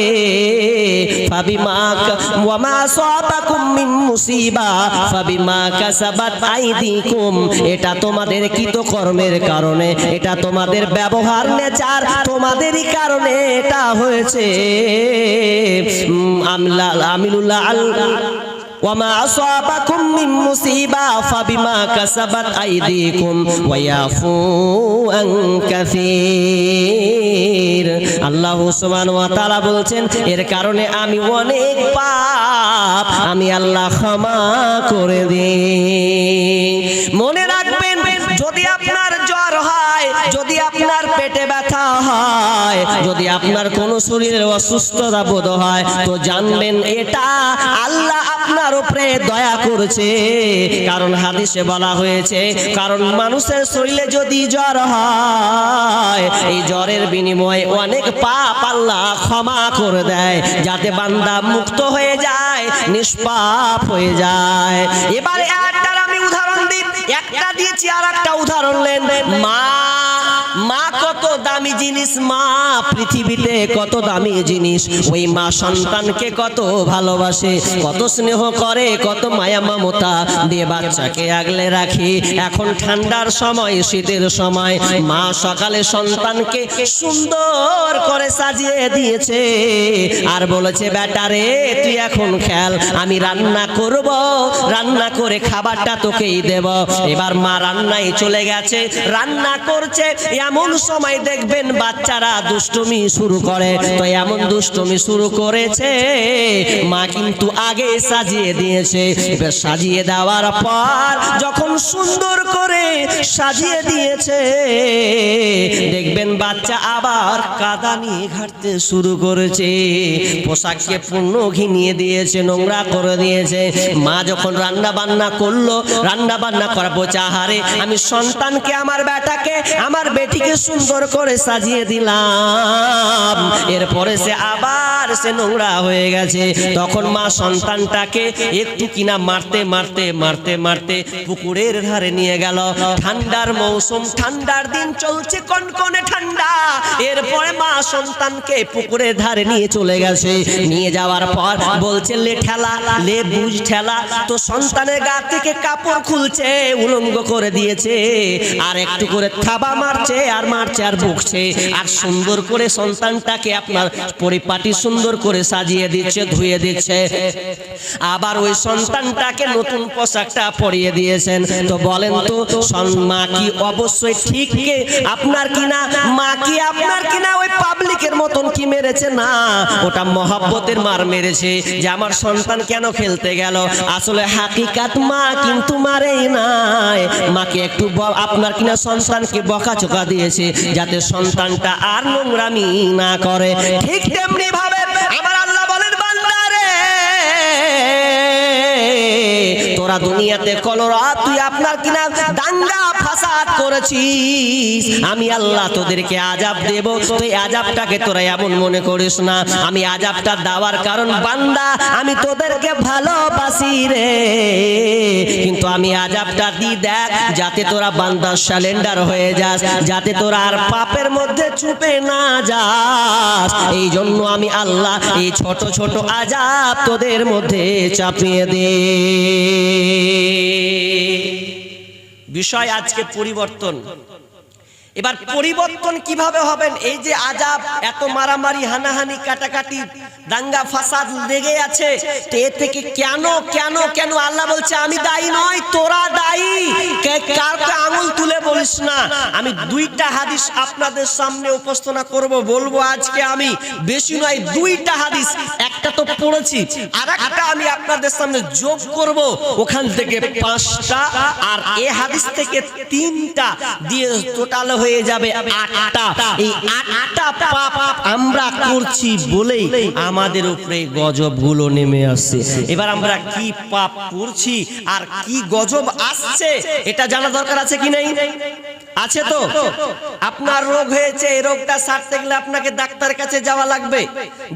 A: ফাবিমা ওয়ামা আসাবাকুম মিন মুসিবা ফাবিমা কাসাবাত আইদিকুম, এটা তোমাদের কৃতকর্মের কারণে, এটা তোমাদের ব্যবহার নেচার, তোমাদেরই কারণে এটা হয়েছে। আমিলুল্লাহ ওয়ামা আসাবাকুম মিন মুসিবা ফাবিমা কাসাবাত আইদিকুম ওয়া ইয়াফু আন কাসীর। আল্লাহ সুবহানাহু ওয়া তাআলা বলছেন এর কারণে আমি অনেক পাপ আমি আল্লাহ ক্ষমা করে দিই। মনে রাখবেন, যদি আপনার জ্বর হয়, যদি আপনার পেটে ব্যথা হয়, যদি আপনার কোনো শরীরের অসুস্থতা বোধ হয়, তো জানবেন এটা আল্লাহ আপনার উপরে দয়া করেছে। কারণ হাদিসে বলা হয়েছে, কারণ মানুষের শরীরে যদি জ্বর হয়, এই জ্বরের বিনিময়ে অনেক পাপ আল্লাহ ক্ষমা করে দেয়, যাতে বান্দা মুক্ত হয়ে যায়, নিষ্পাপ হয়ে যায়। এবারে একটা আমি উদাহরণ দিই, একটা দিয়েছি আর একটা উদাহরণ নেন। মা কত দামি জিনিস, মা পৃথিবীতে কত দামি জিনিস। ওই মা সন্তানকে কত ভালোবাসে, কত স্নেহ করে, কত মায়া মমতা দিয়ে বাচ্চাকে আগলে রাখে। এখন ঠান্ডার সময়, শীতের সময়, মা সকালে সন্তানকে সুন্দর করে সাজিয়ে দিয়েছে আর বলেছে বেটা রে তুই এখন খেল, আমি রান্না করব, রান্না করে খাবারটা তোকেই দেব। এবার মা রান্নায় চলে গেছে, রান্না করছে, এমন সময় দেখবেন বাচ্চারা দুষ্টুমি শুরু করে। তো এমন দুষ্টুমি শুরু করেছে, মা কিন্তু আগে সাজিয়ে দিয়েছে। এবার সাজিয়ে দেওয়ার পর যখন সুন্দর করে সাজিয়ে দিয়েছে, দেখবেন বাচ্চা আবার কাদা নিয়ে ঘাটতে শুরু করেছে, পোশাককে পূর্ণ ঘিনিয়ে দিয়েছে, নোংরা করে দিয়েছে। মা যখন রান্না বান্না করলো, রান্না বান্না করাবো চাহারে আমি সন্তানকে, আমার বেটাকে, আমার বেটিকে সুন্দর করে সাজিয়ে দিলাম, এরপরে সে আবার সে নোংরা হয়ে গেছে। তখন মা সন্তানটাকে একটু কিনা মারতে মারতে মারতে মারতে পুকুরের ধারে নিয়ে গেল। ঠান্ডার মৌসুম, ঠান্ডার দিন চলছে, কনকনে ঠান্ডা। এরপরে মা সন্তানকে পুকুরের ধারে নিয়ে চলে গেছে। নিয়ে যাওয়ার পর বলছে লে ঠেলা, লে বুঝ ঠেলা। তো সন্তানের গা থেকে কাপড় খুলছে, উলঙ্গ করে দিয়েছে, আর একটু করে থাবা মারছে আর মারছে আর বকছে, আর সুন্দর করে সন্তানটাকে আপনার পরিপাটি সুন্দর করে সাজিয়ে দিচ্ছে, ধুয়ে দিচ্ছে। আবার ওই সন্তানটাকে নতুন পোশাকটা পরিয়ে দিয়েছেন। তো বলেন তো মা কি অবশ্যই ঠিক আপনার কিনা? মা কি আপনার কিনা ওই পাবলিকের মতন কি মেরেছে? না, ওটা মহব্বতের মার মেরেছে, যে আমার সন্তান কেন খেলতে গেল। আসলে হাকিকাত মা কিন্তু মারেই নাই, মাকে একটু আপনার কিনা সন্তানকে বকাচোকা দিয়েছে, যাতে সন্তানটা আর নোংরামি না করে। ঠিক তেমনি ভাবে আমার আল্লাহ বলেন বান্দা রে, তোরা দুনিয়াতে কলরা, তুই আপনার কিনা দাঙ্গা ফাসাদ করেছিস, আমি আল্লাহ তোদেরকে আযাব দেব। তুই আযাবটাকে তোরা এমন মনে করিস না, আমি আযাবটা দেওয়ার কারণ বান্দা আমি তোদেরকে ভালোবাসি রে, কিন্তু আমি আযাবটা দি দেখ যাতে তোরা বান্দা সালেন্ডার হয়ে যাস, যাতে তোরা আর পাপের মধ্যে চুপে না যাস। এই জন্য আমি আল্লাহ এই ছোট ছোট আযাব তোদের মধ্যে চাপিয়ে দে। বিষয় আজকে পরিবর্তন। এবার পরিবর্তন কিভাবে হবেন? এই যে আযাব, এত মারামারি, হানাহানি, কাটাকাটি, দাঙ্গা ফাসাদ লেগে আছে, এ থেকে কেন কেন কেন আল্লাহ বলছে আমি দায়ী নয়, তোরা দায়ী। কাউকে আঙুল তুলে বলিস না। আমি দুইটা হাদিস আপনাদের সামনে উপস্থাপনা করব, বলবো আজকে আমি, বেশি নয়, দুইটা হাদিস। একটা তো পড়েছি, আর একটা আমি আপনাদের সামনে যোগ করব, ওখান থেকে 5টা, আর এই হাদিস থেকে 3টা দিয়ে টোটাল হয়ে যাবে 8টা। এই 8টা পাপ আমরা করছি বলেই আমাদের উপরে গজবগুলো নেমে আসছে। এবার আমরা কি পাপ করছি আর কি গজব আসছে, এটা জানা দরকার আছে কি নাই? আছে তো? আপনার রোগ হয়েছে, এই রোগটা সারতে গেলে আপনাকে ডাক্তারের কাছে যাওয়া লাগবে।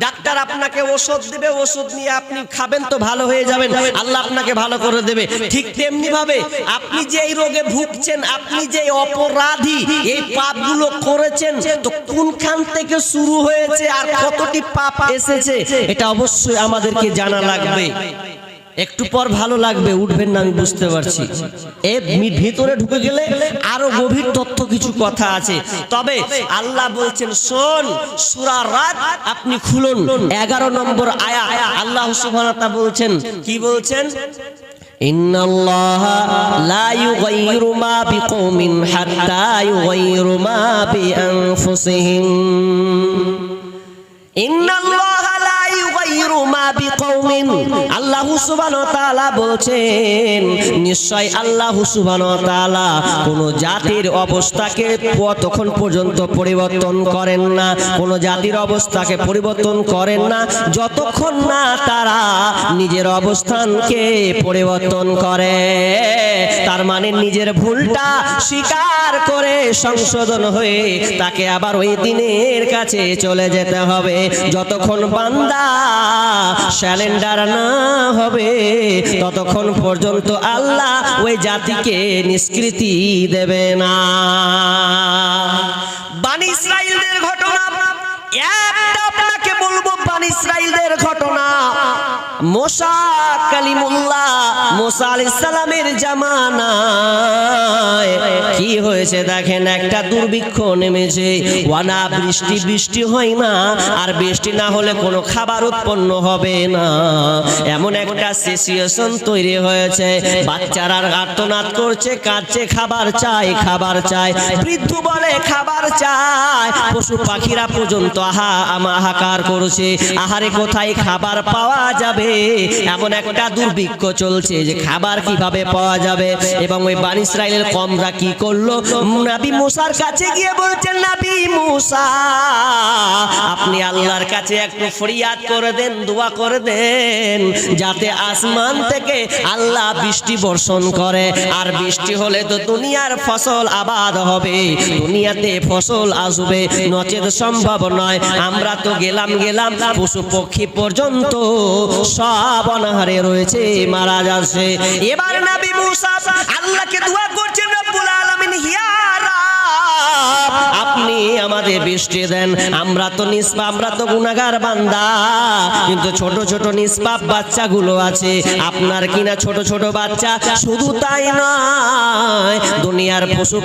A: ডাক্তার আপনাকে ওষুধ দিবে, ওষুধ নিয়ে আপনি খাবেন তো ভালো হয়ে যাবেন, আল্লাহ আপনাকে ভালো করে দেবে। ঠিক তেমনি ভাবে আপনি যে এই রোগে ভুগছেন, আপনি যে অপরাধী, এই পাপগুলো করেছেন, তো কোনখান থেকে শুরু হয়েছে আর কতটি পাপ এসেছে এটা অবশ্যই আমাদেরকে জানা লাগবে। একটু পর ভালো লাগবে, উঠবেন না আমি বুঝতে পারছি। এর ভিতরে ঢুকে গেলে আরো গভীর তথ্য কিছু কথা আছে। তবে আল্লাহ বলছেন শোন, সূরা রাদ আপনি খুলুন 11 নম্বর আয়াত। আল্লাহ সুবহানাহু ওয়া তাআলা বলছেন, কি বলছেন? ইন্নাল্লাহা লা ইউগাইয়িরু মা বিকওমিন হাত্তা ইউগাইয়িরু মা বিআনফুসিহিম। ইন্নাল্লাহা লা ইউগাইয়িরু মা বিকওমিন, আল্লাহ সুবহানাহু ওয়া তাআলা বলছেন নিশ্চয় আল্লাহ সুবহানাহু ওয়া তাআলা কোন জাতির অবস্থাকে ততক্ষণ পর্যন্ত পরিবর্তন করেন না, কোন জাতির অবস্থাকে পরিবর্তন করেন না যতক্ষণ না তারা নিজের অবস্থানকে পরিবর্তন করে। তার মানে নিজের ভুলটা স্বীকার করে সংশোধন হয়ে তাকে আবার ওই দিনের কাছে চলে যেতে হবে। যতক্ষণ বান্দা স্যালেন্ডার না হবে ততক্ষণ পর্যন্ত আল্লাহ ওই জাতিকে নিষ্কৃতি দেবে না। বনি ইসরাইলদের ঘটনা একটা আপনাকে বলবো, বনি ইসরাইলদের ঘটনা। মুসা কালিমুল্লাহ, মুসা আলাইহিস সালামের জামানায় কি হয়েছে দেখেন, একটা দুর্ভিক্ষ নেমেছে, ওয়ানা বৃষ্টি হয় না, আর বৃষ্টি না হলে কোনো খাবার উৎপন্ন হবে না, এমন একটা সিচুয়েশন তৈরি হয়েছে। বাচ্চারা আর্তনাদ করছে, কাঁদছে, খাবার চাই, খাবার চাই। বৃদ্ধ বলে খাবার চাই, পশু পাখিরা পর্যন্ত হাহাকার করছে, আহারে কোথায় খাবার পাওয়া যাবে। এমন একটা দুর্ভিক্ষ চলছে যে খাবার কিভাবে পাওয়া যাবে। এবং ওই বনি ইসরাইলের কওমরা কি করলো, নবী মুসার কাছে গিয়ে বলছেন, নবী মুসা আপনি আল্লাহর কাছে একটু ফরিয়াদ করে দেন, দোয়া করে দেন, যাতে আসমান থেকে আল্লাহ বৃষ্টি বর্ষণ করে। আর বৃষ্টি হলে তো দুনিয়ার ফসল আবাদ হবে, দুনিয়াতে ফসল আসবে, নচেত সম্ভব নয়। আমরা তো গেলাম পশু পক্ষী পর্যন্ত সব অনাহারে রয়েছে, মারা যাচ্ছে। এবার নবী মুসা আল্লাহকে দোয়া করছেন, রব্বুল আলামিন ইয়া রাব আপনি আমাদের বৃষ্টি দেন। আমরা তো গুনাহগার বান্দা, কিন্তু ছোট ছোট নিষ্পাপ বাচ্চাগুলো আছে আপনার কিনা, ছোট ছোট বাচ্চা। শুধু তাই নয়, দুনিয়ার পশু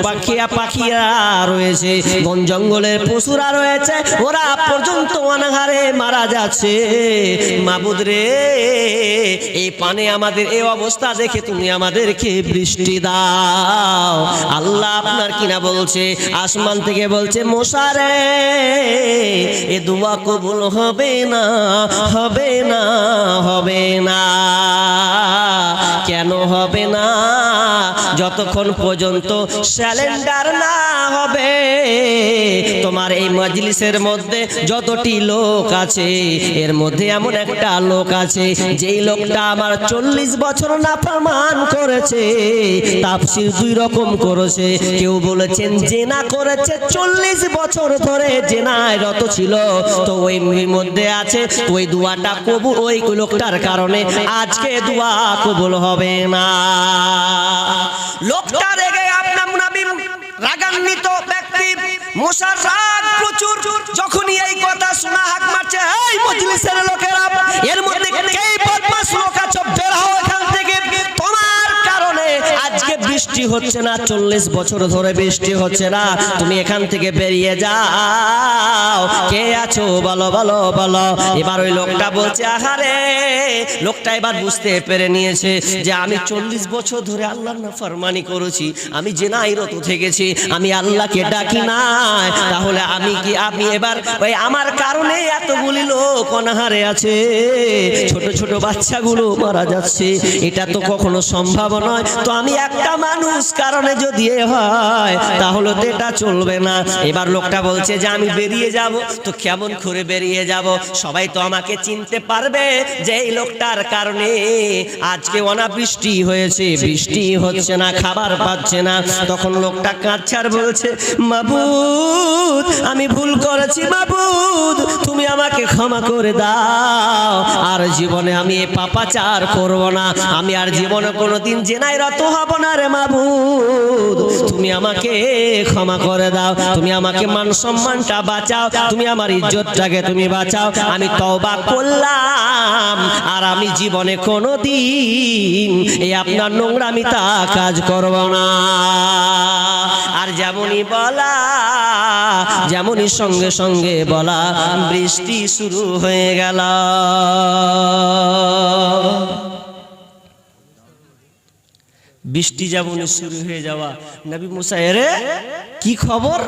A: পাখিরা রয়েছে, বন জঙ্গলের পশুরা রয়েছে, ওরা পর্যন্ত অনাহারে মারা যাচ্ছে। মাবুদ রে, এই পানে আমাদের এই অবস্থা দেখে তুমি আমাদেরকে বৃষ্টি দাও। আল্লাহ আপনার কিনা বলছে, আসমান থেকে বলছে, মুসা রে এ দোয়া কবুল হবে না, হবে না, হবে না। কেন হবে না? যতক্ষণ পর্যন্ত স্যালেন্ডার না হবে। তোমার এই মজলিসের মধ্যে যতটি লোক আছে, এর মধ্যে এমন একটা লোক আছে যেই লোকটা আমার 40 বছর নাফরমান করেছে। তাফসীর দুই রকম করেছে, কেউ বলেছেন জেনা করেছে, 40 বছর ধরে জেনায় রত ছিল, তো ওই মধ্যে আছে ওই দোয়াটা কবুল, ওই লোকটার কারণে আজকে দোয়া কবুল হবে না। লোকটা রেগে আপনার নবী রাগান্বিত ব্যক্তি, মুসার রাগ প্রচুর। যখনই এই কথা শোনা হাক মারছে, এই মজলিসের লোকেরা, এর মধ্যে কে বদমাশ লোক আছো, বের হও এখান থেকে, তোমার কারণে আজকে বৃষ্টি হচ্ছে না, 40 বছর ধরে বৃষ্টি হচ্ছে না, তুমি এখান থেকে বেরিয়ে যাও। কে আছো বলো, বলো, বলো। এবার ওই লোকটা বলছে, আহারে, লোকটা এবার বুঝতে পেরে নিয়েছে যে আমি 40 বছর ধরে আল্লাহর নাফরমানি করেছি, আমি জেনায় রত থেকেছি, আমি আল্লাহকে ডাকি নাই, তাহলে আমি এবার ওই আমার কারণে এতগুলি লোক অনাহারে আছে, ছোট ছোট বাচ্চাগুলো মারা যাচ্ছে, এটা তো কখনো সম্ভব নয়। তো আমি একটা মানুষ মানুষ কারণে যদি এ হয় তাহলে তো এটা চলবে না। এবার লোকটা বলছে যে আমি বেরিয়ে যাব, তো কেমন করে বেরিয়ে যাব? সবাই তো আমাকে চিনতে পারবে যে এই লোকটার কারণে আজকে অনাবৃষ্টি হয়েছে, বৃষ্টি হচ্ছে না, খাবার পাচ্ছে না। তখন লোকটা কাঁদছে আর বলছে, মাবুদ আমি ভুল করেছি, মাবুদ তুমি আমাকে ক্ষমা করে দাও, আর জীবনে আমি এই পাপাচার করব না, আমি আর জীবনে কোনোদিন জেনায় রত হব না রে মাবুদ, তুমি আমাকে ক্ষমা করে দাও, তুমি আমাকে মান সম্মানটা বাঁচাও, তুমি আমার ইজ্জতটাকে তুমি বাঁচাও, আমি তওবা করলাম আর আমি জীবনে কোনোদিন এই আপনার নোংরামিতা কাজ করব না। আর যেমনই বলা, যেমনই সঙ্গে সঙ্গে বলা, বৃষ্টি শুরু হয়ে গেল। বৃষ্টি যেমনই শুরু হয়ে যাওয়া, নবী মুসা এরে কি খবর?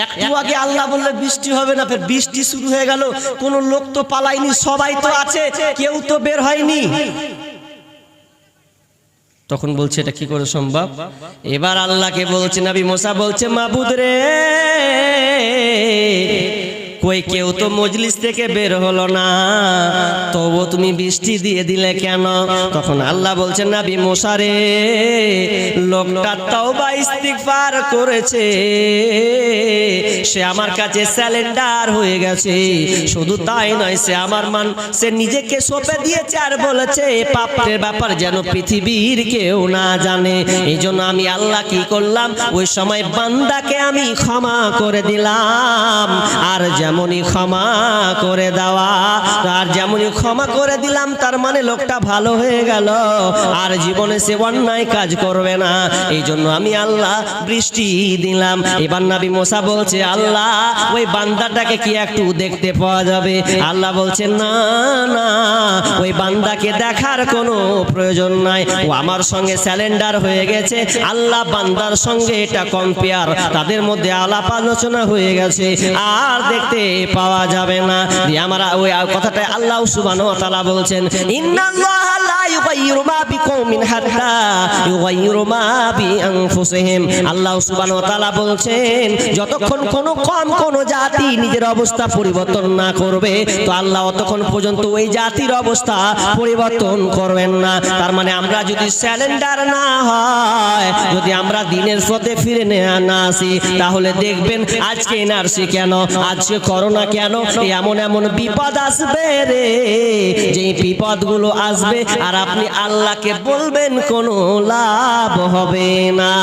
A: একটু আগে আল্লাহ বললে বৃষ্টি হবে না, ফের বৃষ্টি শুরু হয়ে গেল। কোন লোক তো পালায়নি, সবাই তো আছে, কেউ তো বের হয়নি। তখন বলছে এটা কি করে সম্ভব? এবার আল্লাহকে বলছে, নবী মুসা বলছে, মাবুদ রে কই কেউ তো মজলিস থেকে বের হলো না, তবু তুমি বৃষ্টি দিয়ে দিলে কেন? তখন আল্লাহ বলছেন, নবী মুসা রে লোকটা তওবা ইস্তিগফার করেছে, সে আমার কাছে স্যালেন্ডার হয়ে গেছে, শুধু তাই নয় সে নিজেকে সঁপে দিয়েছে আর বলেছে পাপের ব্যাপার যেন পৃথিবীর কেউ না জানে। এই জন্য আমি আল্লাহ কি করলাম, ওই সময় বান্দাকে আমি ক্ষমা করে দিলাম। আর যেমনই ক্ষমা করে দেওয়া, আর যেমনই ক্ষমা করে দিলাম, তার মানে লোকটা ভালো হয়ে গেল, আর জীবনে সে অন্যায় কাজ করবে না। এই জন্য আমি আল্লাহ বৃষ্টি দিলাম। এবার নবী মুসা বলছে, আল্লাহ ওই বান্দাটাকে কি একটু দেখতে পাওয়া যাবে? আল্লাহ বলছে, না না, ওই বান্দাকে দেখার কোনো প্রয়োজন নাই, ও আমার সঙ্গে স্যালেন্ডার হয়ে গেছে। আল্লাহ বান্দার সঙ্গে এটা কম্পেয়ার, তাদের মধ্যে আলাপ আলোচনা হয়ে গেছে, আর দেখতে পাওয়া যাবে না। আমরা ওই কথাটা আল্লাহ সুবহানাহু ওয়া তাআলা বলছেন, ইন্নাল্লাহা লা ইউগাইয়িরু মা বিকওমিন হাত্তা ইউগাইয়িরু মা বিআনফুসিহিম। আল্লাহ সুবহানাহু ওয়া তাআলা বলছেন, যতক্ষণ কোন জাতি নিজের অবস্থা পরিবর্তন না করবে, তো আল্লাহ ততক্ষণ পর্যন্ত ওই জাতির অবস্থা পরিবর্তন করবেন না। তার মানে আমরা যদি স্যালেন্ডার না হয়, যদি আমরা দিনের পথে ফিরে না আসি, তাহলে দেখবেন আজকে এনআরসি কেন, আজকে করোনা কেন, এমন এমন বিপদ আসবে রে, যে বিপদগুলো আসবে আর আপনি আল্লাহকে বলবেন কোনো লাভ হবে না।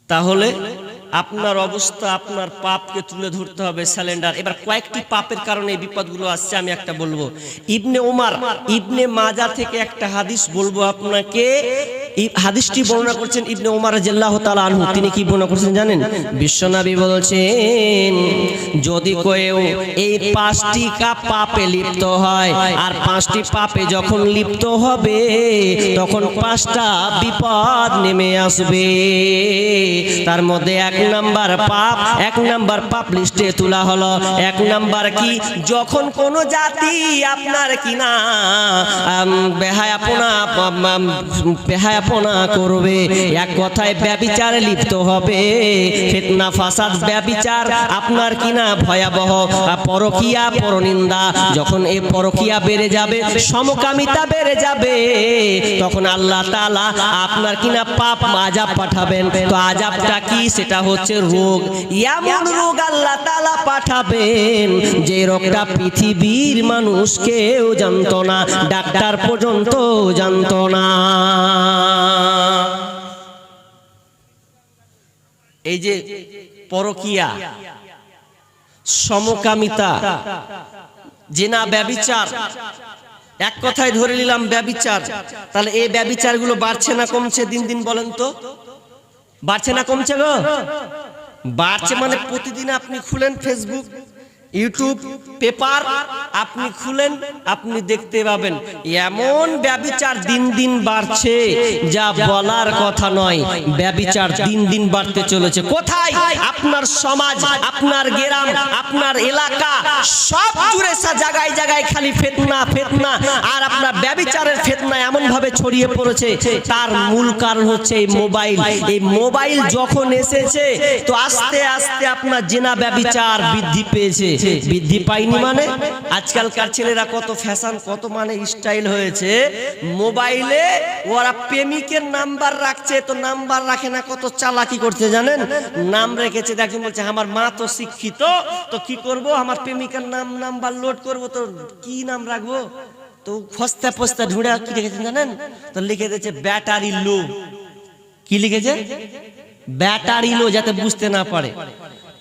A: তাহলে আপনার অবস্থা, আপনার পাপকে তুলে ধরতে হবে, স্যালেন্ডার। এবার কয়েকটি পাপের কারণে এই বিপদগুলো আসছে, আমি একটা বলবো। ইবনে উমার, ইবনে মাজা থেকে একটা হাদিস বলবো আপনাকে। এই হাদিসটি বর্ণনা করছেন ইবনে উমার রাদিয়াল্লাহু তাআলা আনহু। তিনি কি বর্ণনা করছেন জানেন? বিশ্বনবী বলছেন, যদি কেউ এই 5টি পাপে লিপ্ত হয়, আর 5টি পাপে যখন লিপ্ত হবে, তখন 5টা বিপদ নেমে আসবে। তার মধ্যে 1 নাম্বার পাপ লিস্টে তোলা হলো। 1 নাম্বার কি? যখন কোন জাতি আপনার কিনা বেহায়াপনা করবে, এক কথায় ব্যভিচারে লিপ্ত হবে, ফিতনা ফাসাদ ব্যভিচার আপনার কিনা ভয়াবহ, পরকিয়া পরনিন্দা, যখন এই পরকিয়া বেড়ে যাবে, সমকামিতা বেড়ে যাবে, তখন আল্লাহ তাআলা আপনার কিনা পাপ আযাব পাঠাবেন। তো আযাবটা কি? সেটা হচ্ছে রোগ। এমন রোগ আল্লাহ তাআলা পাঠাবেন যে রোগটা পৃথিবীর মানুষ কেউ জানতো না, ডাক্তার পর্যন্ত জানতো না। এই যে পরকিয়া, সমকামিতা, জিনা, ব্যভিচার, এক কথায় ধরে নিলাম ব্যভিচার। তাহলে এই ব্যভিচারগুলো বাড়ছে না কমছে দিন দিন? বলেন তো, বাড়ছে না কমছে গো? বাড়ছে। মানে প্রতিদিন আপনি খুলেন ফেসবুক, ইউটিউব, পেপার আপনি খুলেন, আপনি দেখতে পাবেন এমন ব্যভিচার দিন দিন বাড়ছে যা বলার কথা নয়। ব্যভিচার দিন দিন বাড়তে চলেছে। কোথায়? আপনার সমাজ, আপনার গ্রাম, আপনার এলাকা, সব জুড়ে জায়গায় জায়গায় খালি ফিতনা। আর আপনার ব্যভিচারের ফিতনা এমন ভাবে ছড়িয়ে পড়েছে, তার মূল কারণ হচ্ছে এই মোবাইল। এই মোবাইল যখন এসেছে তো আস্তে আস্তে আপনার জিনা ব্যভিচার বৃদ্ধি পেয়েছে। বৃদ্ধি পায়নি মানে আজকালকার ছেলেরা কত ফ্যাশন, কত মানে স্টাইল হয়েছে। মোবাইলে ওরা প্রেমিকের নাম্বার রাখছে, তো নাম্বার রাখে না, কত চালাকি করছে জানেন। নাম রেখেছে, দেখুন বলছে আমার মা তো শিক্ষিত, তো কি করব, আমার প্রেমিকার নাম্বার লোড করব, তো কি নাম রাখবো, তো ফস্তা ফস্তা ঢুঁড়ে কি লিখেছেন জানেন, তো লিখে দিয়েছে ব্যাটারি লো। কি লিখেছে? ব্যাটারি লো, যাতে বুঝতে না পারে।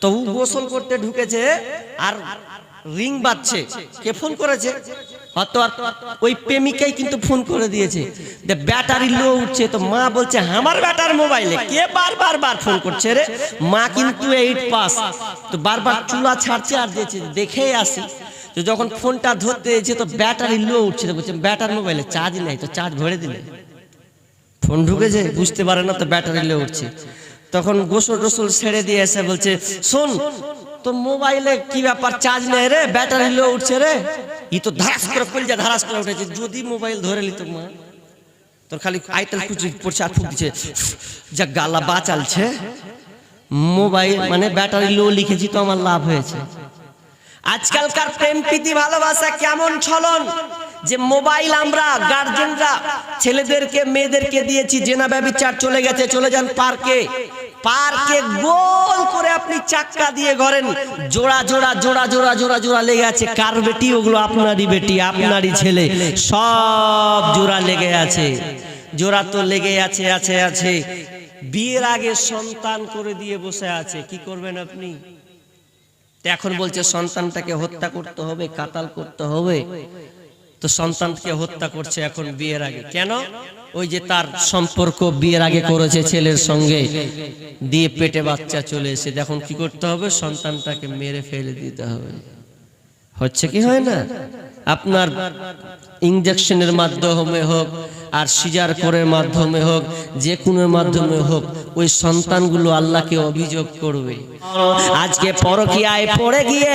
A: তো ও গোসল করতে ঢুকেছে আর রিং বাজছে, কে ফোন করেছে, হয়তো ওই প্রেমিকাই কিন্তু ফোন করে দিয়েছে, ব্যাটারি লো উঠছে। তো মা বলছে আমার ব্যাটার মোবাইলে কে বারবার ফোন করছে রে। মা কিন্তু 8 পাস, তো বারবার চুলা ছাড়ছে আর দিয়েছে, দেখে আসি। তো যখন ফোনটা ধরতে এসেছে তো ব্যাটারি লো উঠছে, বলছে ব্যাটার মোবাইলে চার্জ নেই, তো চার্জ ভরে দিলে। ফোন ঢুকেছে, বুঝতে পারে না, তো ব্যাটারি লো উঠছে। তখন গোসল টোসল ছেড়ে দিয়ে এসে বলছে শোন, তো মোবাইলে কি ব্যাপার, চার্জ নেই রে, ব্যাটারি লো উঠছে রে। ই তো ধারাস করে কলজা ধারাস করে উঠেছে, যদি মোবাইল ধরে নিত মা, তোর খালি আইটেল কুচি পড়ছে আর ফুক দিচ্ছে, যা গালা বাঁচালছে। মোবাইল মানে ব্যাটারি লো লিখেছি তো আমার লাভ হয়েছে। আজকালকার প্রেম প্রীতি ভালোবাসা কেমন ছলন, যে মোবাইল আমরা গার্জেনরা ছেলেদেরকে মেয়েদেরকে দিয়েছি, জেনা ব্যভিচার চলে গেছে। চলে যান পার্কে, পার্কে গোল করে আপনি চাক্কা দিয়ে ঘরেন, জোড়া জোড়া জোড়া জোড়া জোড়া জোড়া লেগে আছে। কার বেটি? ওগুলো আপনারই বেটি, আপনারই ছেলে, সব জোড়া লেগে আছে। জোড়া তো লেগে আছে আছে আছে। বিয়ের আগে সন্তান করে দিয়ে বসে আছে, কি করবেন আপনি? এখন বলছে সন্তানটাকে হত্যা করতে হবে, কাতাল করতে হবে। তো সন্তানকে হত্যা করছে এখন বিয়ের আগে। কেন? ওই যে তার সম্পর্ক বিয়ের আগে করেছে ছেলের সঙ্গে, দিয়ে পেটে বাচ্চা চলে এসে, এখন কি করতে হবে? সন্তানটাকে মেরে ফেলে দিতে হবে। হচ্ছে কি হয় না? আপনার ইনজেকশনের মাধ্যমে হোক আর সিজার করার মাধ্যমে হোক, যে কোনো মাধ্যমে হোক, ওই সন্তানগুলো আল্লাহকে অভিযোগ করবে। আজকে পরকীয়ায় পড়ে গিয়ে,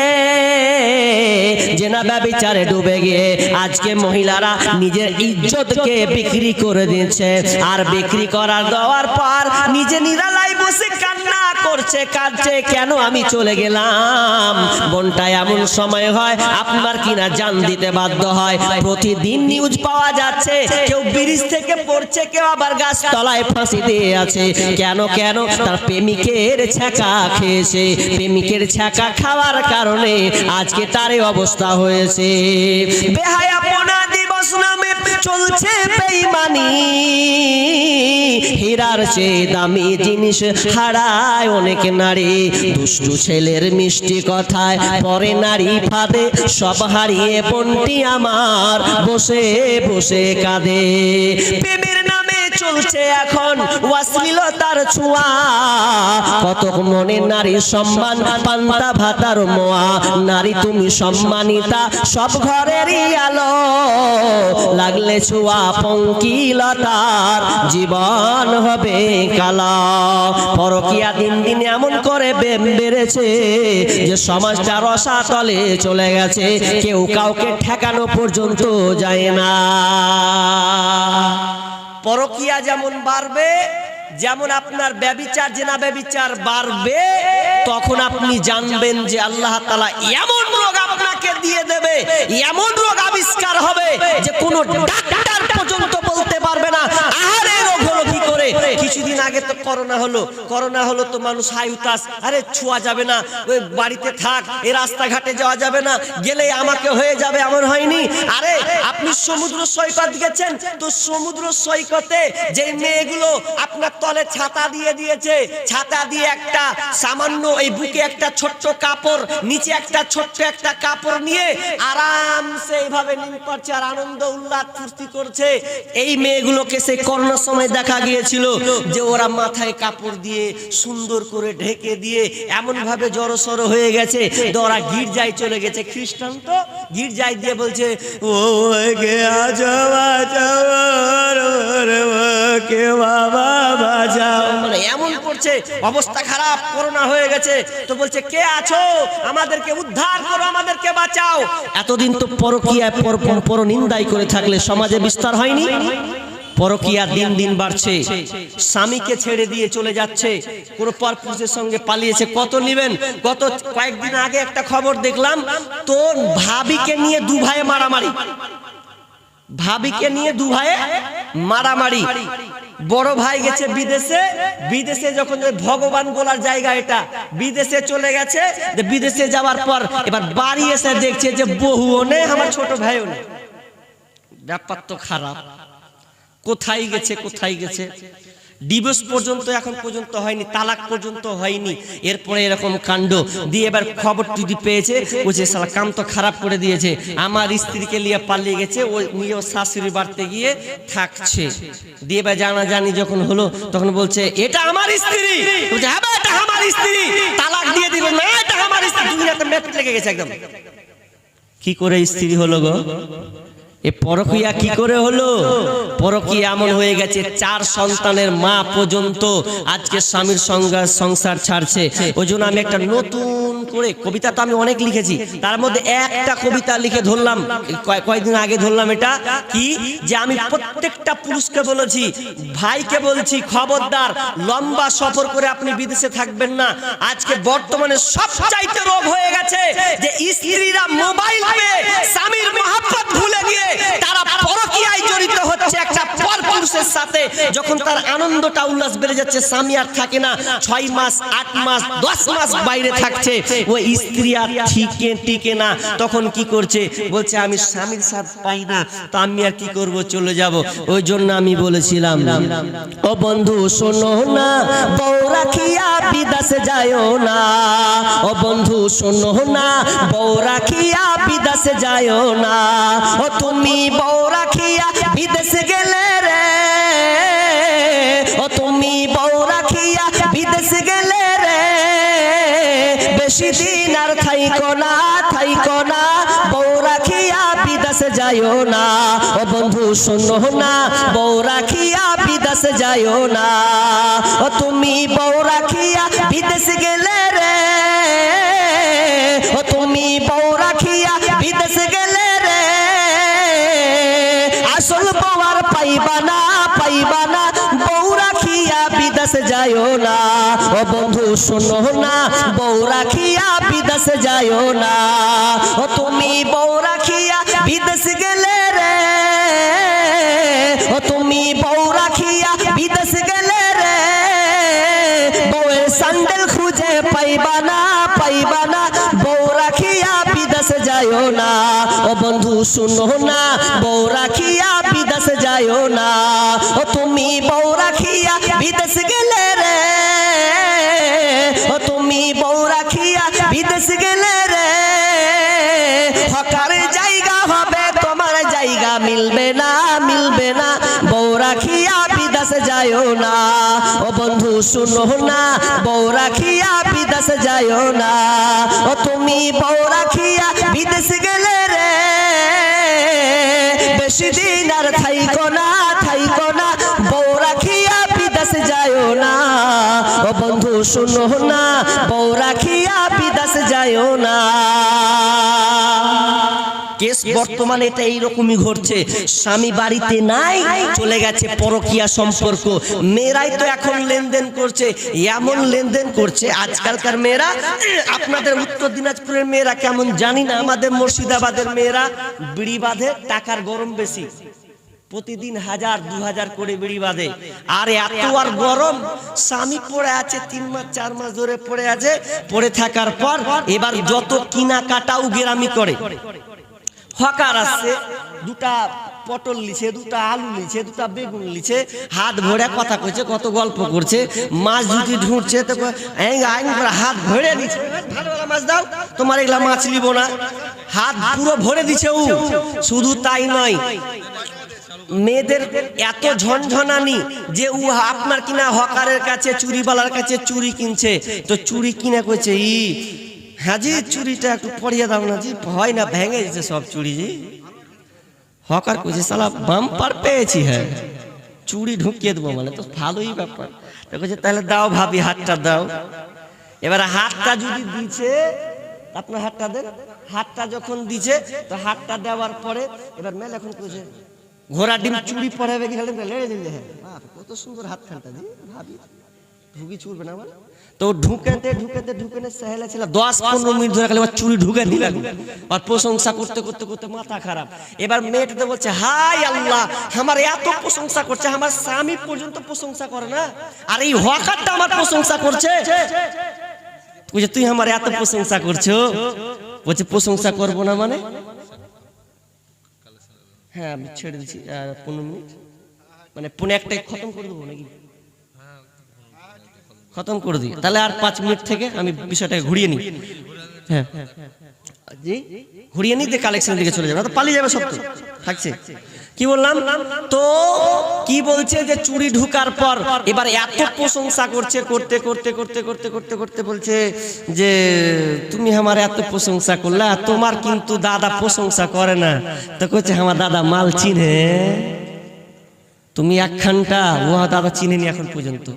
A: জেনা ব্যভিচারে ডুবে গিয়ে আজকে মহিলারা নিজের ইজ্জতকে বিক্রি করে দিয়েছে। আর বিক্রি করার দেওয়ার পর নিজে নিরালায় বসে কান্না করছে, কাঁদছে, কেন আমি চলে গেলাম। বোনটা এমন সময় হয় আপনার কিনা জান দিতে বাধ্য হয়। প্রতিদিন নিউজ পাওয়া যাচ্ছে, কেউ ব্রিজ থেকে পড়ছে, কেউ আবার গাছ তলায় ফাঁসি দিয়ে আছে। কেন কেন? তার প্রেমিকের ছ্যাঁকা খেয়েছে। প্রেমিকের ছ্যাঁকা খাওয়ার কারণে আজকে তার এই অবস্থা হয়েছে। বেহায়াপনা দিবস নামে চলছে বেঈমানি, হীরার চেয়ে দামি জিনিস হারায় অনেক নারী। দুষ্টু ছেলের মিষ্টি কথায় পরে নারী ফাঁদে, সব হারিয়ে বোনটি আমার বসে বসে কাঁদে। প্রেমের নামে চলছে এখন অশ্লীলতার ছোঁয়া, কত মনে নারীর সম্মান পান্তা ভাতার মোয়া। নারী তুমি সম্মানিতা, সব ঘরেরই আলো, লাগলে ছোঁয়া পঙ্কিলতার জীবন হবে কালা। পরকীয়া দিন দিন এমন করে বেড়েছে যে সমাজটা রসাতলে চলে গেছে, কেউ কাউকে ঠেকানো পর্যন্ত যায় না। পরকীয়া যেমন বাড়বে, যেমন আপনার ব্যভিচার, জেনা ব্যভিচার বাড়বে, তখন আপনি জানবেন যে আল্লাহ তাআলা এমন রোগ আপনাকে দিয়ে দেবে, এমন রোগ আবিষ্কার হবে যে কোনো ডাক্তার পর্যন্ত বলতে পারবে না আরে রোগ হলো কি করে। কিছুদিন আগে তো করোনা হলো তো মানুষ হাই হুতাশ, আরে ছোঁয়া যাবে না, ওই বাড়িতে থাক, এই রাস্তাঘাটে যাওয়া যাবে না, গেলে আমাকে হয়ে যাবে, এমন হয়নি। আরে আপনি সমুদ্র সৈকত গেছেন, তো সমুদ্র সৈকতে যে মেয়েগুলো আপনার তলে ছাতা দিয়ে দিয়েছে, ছাতা দিয়ে একটা সামান্য এই বুকে একটা ছোট্ট কাপড়, নিচে একটা ছোট্ট একটা কাপড় নিয়ে আরামসে এইভাবে নিম পাচ্ছে আর আনন্দ উল্লাস ফুর্তি করছে। এই মেয়েগুলোকে সেই করোনার সময় দেখা গিয়েছিল যে ওরা মাথায় কাপড় দিয়ে সুন্দর করে ঢেকে দিয়ে এমন ভাবে জড়সড় হয়ে গেছে, ওরা গির্জায় চলে গেছে। খ্রিস্টান তো গির্জায় দিয়ে বলছে ও কে আজবা কে বাবা বাঁচাও, মানে এমন করছে, অবস্থা খারাপ, করোনা হয়ে গেছে, তো বলছে কে আছো, আমাদেরকে উদ্ধার করো, আমাদেরকে বাঁচাও। এতদিন তো পরকীয়া পরনিন্দাই করে থাকলে সমাজে বিস্তার হয়নি। পরকীয়া দিন দিন বাড়ছে, স্বামীকে ছেড়ে দিয়ে চলে যাচ্ছে, কোনো পরপুরুষের সঙ্গে পালিয়েছে। কত নেবেন? গত কয়েকদিন আগে একটা খবর দেখলাম, তো ভাবিকে নিয়ে দু ভাইয়ে মারামারি, ভাবিকে নিয়ে দু ভাইয়ে মারামারি। বড় ভাই গেছে বিদেশে, বিদেশে যখন ভগবান বলার জায়গা এটা, বিদেশে চলে গেছে, বিদেশে যাওয়ার পর এবার বাড়ি এসে দেখছে যে বহুও নেই, আমার ছোট ভাইও নেই। ব্যাপার তো খারাপ। কোথায় গেছে, কোথায় গেছে? ডিভোর্স পর্যন্ত এখন পর্যন্ত হয়নি, তালাক পর্যন্ত হয়নি, এরপরে এরকম কাণ্ড দিয়ে এবার খবর যদি পেয়েছে, বলছে শালা কাম তো খারাপ করে দিয়েছে, আমার স্ত্রীকে নিয়ে পালিয়ে গেছে, ও নিয়ে ও শাশুড়ি বাড়িতে গিয়ে থাকছে। দিয়ে এবার জানাজানি যখন হলো তখন বলছে এটা আমার স্ত্রী, বলছে হ্যাঁ এটা আমার স্ত্রী, তালাক দিয়ে দিল, না এটা আমার স্ত্রী, দুনিয়াতে মেট লেগে গেছে একদম। কি করে স্ত্রী হলো গো? এ পরকীয়া কি করে হলো? পরকীয়া এমন হয়ে গেছে, 4 সন্তানের মা পর্যন্ত আজকে স্বামীর সঙ্গে সংসার ছাড়ছে। ওই জন্য আমি একটা নতুন করে কবিতা, তো আমি অনেক লিখেছি, তার মধ্যে একটা কবিতা লিখে ধরলাম, কয়েকদিন আগে ধরলাম। এটা কি যে আমি প্রত্যেকটা পুরুষকে বলেছি, ভাইকে বলছি খবরদার, লম্বা সফর করে আপনি বিদেশে থাকবেন না। আজকে বর্তমানে সবচাইতে রোগ হয়ে গেছে যে স্ত্রীরা মোবাইল পেয়ে স্বামীর মহব্বত ভুলে গিয়ে তারা পরকীয়ায় জড়িত হচ্ছে একটা পরপুরুষের সাথে। যখন তার আনন্দটা উল্লাস বেড়ে যাচ্ছে, স্বামী আর থাকে না, 6 মাস 8 মাস 10 মাস বাইরে থাকছে, ওই স্ত্রী আর টিকে না, তখন কি করছে, বলছে আমি স্বামীর সাথ পাই না, তো আমি আর কি করব, চলে যাব। ওই জন্য আমি বলেছিলাম, ও বন্ধু শোনো না, বউ রাখিয়া বিদেশে যায়ও না, ও বন্ধু শোনো না, বউ রাখিয়া বিদেশে যায়ও না, ও তুমি বউ রাখিয়া বিদেশে গেলে রে, ও তুমি বউ রাখিয়া বিদেশে গেলে রে, বেশি দিন আর থাইকো না, থাইকো না, বউ রাখিয়া বিদেশে যায়ও না, ও বন্ধু শোনো না, বউ রাখিয়া বিদেশে যায়ও না, ও তুমি বউ রাখিয়া বিদেশে গেলে রে, ও তুমি বউ রাখিয়া বিদেশে গেলে রে, আসল বউ আর পাইবা না, পাইবা না, বউ রাখিয়া বিদেশে যায়ও না, ও বন্ধু শোনো না, বউ রাখিয়া বিদেশে যায়ও না, ও তুমি বউ রাখিয়া বিদেশে গেলে রে, ও তুমি বউ রাখিয়া বিদেশে গেলে রে, বউয়ের স্যান্ডেল খুঁজে পাইবা না, পাইবা না, বউ রাখিয়া বিদেশে যায়ও না, ও বন্ধু শুনো না, বউ রাখিয়া বিদেশে যায়ও না, ও তুমি বউ রাখিয়া বিদেশে গেলে রে, ও তুমি বউ রাখিয়া বিদেশে গেলে রে, হকার জায়গা হবে তোমার জায়গা মিলবে না, মিলবে না, বউ রাখিয়া বিদেশে যায়ও না, ও বন্ধু শুনো না, বউ রাখিয়া বিদেশে যায়ও না, ও তুমি বউ রাখিয়া বিদেশে গেলে রে, বেশি দিন আর থাইকো না, থাইকো না, বউ রাখিয়া বিদেশে যায়ও না, ও বন্ধু শুনো না, বউ রাখিয়া বিদেশে যায়ও না। কেস বর্তমানে এটা এইরকমই ঘটছে, স্বামী বাড়িতে নাই, চলে গেছে পরকীয়া সম্পর্ক। মেয়েরাই তো এখন লেনদেন করছে, এমন লেনদেন করছে আজকালকার মেয়েরা। আপনাদের উত্তর দিনাজপুরের মেয়েরা কেমন জানি না, আমাদের মুর্শিদাবাদের মেয়েরা বিড়ি বাঁধে, টাকার গরম বেশি, প্রতিদিন 1000-2000 করে বিড়ি বাঁধে। আর এত আর গরম, স্বামী পড়ে আছে 3 মাস 4 মাস ধরে পড়ে আছে, পড়ে থাকার পর এবার যত কিনা কাটাও গেরামি করে। হকার আসছে, 2টা পটল লিছে, 2টা আলু লিছে, 2টা বেগুন লিছে, হাত ভরে কথা কইছে, কত গল্প করছে, মাছ যদি ঢুঁড়ছে তো হাত ভরে দিচ্ছে, ভালো মাছ দাও, তোমার এগুলা মাছ নিব না, হাত পুরো ভরে দিছে। ও শুধু তাই নয়, মেয়েদের এত ঝনঝনানি যে ও আপনার কিনা হকারের কাছে, চুরিওয়ালার কাছে চুরি কিনছে, তো চুরি কিনে কইছে, হ্যাঁ জি চুরিটা একটু পড়িয়ে দাও না জি, হয় না, ভেঙে দিচ্ছে সব চুরি জি। হকার কইছে শালা বাম্পার পেয়েছি, হ্যাঁ চুড়ি ঢুকিয়ে দেবো মানে তো ভালোই ব্যাপার। তো বলছে তাহলে দাও ভাবি হাতটা দাও। এবার হাতটা যদি দিছে, আপনার হাতটা দেন, হাতটা যখন দিছে তো হাতটা দেওয়ার পরে এবার মেল এখন কইছে ঘোড়া ডিম চুড়ি পরাবে কি খালি লেড়ে দিলে। হ্যাঁ কত সুন্দর হাত খানটা দি ভাবি ঢুকি চুড়বে না মানে। তো ঢুকেতে ঢুকেতে ঢুকেতে সেহেলা ছিল 10-15 মিনিট ধরে খালি চুড়ি ঢুকে দিলেন আর প্রশংসা করতে করতে করতে মাথা খারাপ। এবার মেয়েটা বলছে হাই আল্লাহ, আমার এত প্রশংসা করছে, আমার স্বামী পর্যন্ত প্রশংসা করে না, আর এই হকারটা আমার প্রশংসা করছে। বুঝে তুই আমার এত প্রশংসা করছো? বলছে প্রশংসা করবো না মানে। হ্যাঁ আমি ছেড়ে দিচ্ছি 15 মিনিট, মানে 1:45 খতম করে দেবো নাকি? খতম করে দিই তাহলে আর 5 মিনিট থেকে আমি বিষয়টাকে ঘুরিয়ে নিই। হ্যাঁ জি ঘুরিয়ে নিই, দিয়ে কালেকশনের দিকে চলে যাবে, তো পালিয়ে যাবে সব তো থাকছে। কি বললাম? তো কি বলছে যে চুরি ঢুকার পর এবার এত প্রশংসা করছে, করতে করতে করতে করতে করতে করতে বলছে যে তুমি আমার এত প্রশংসা করলা, তোমার কিন্তু দাদা প্রশংসা করে না। তো কইছে আমার দাদা মাল চিনে, তুমি একখানটা ও দাদা চিনেনি এখন পর্যন্ত।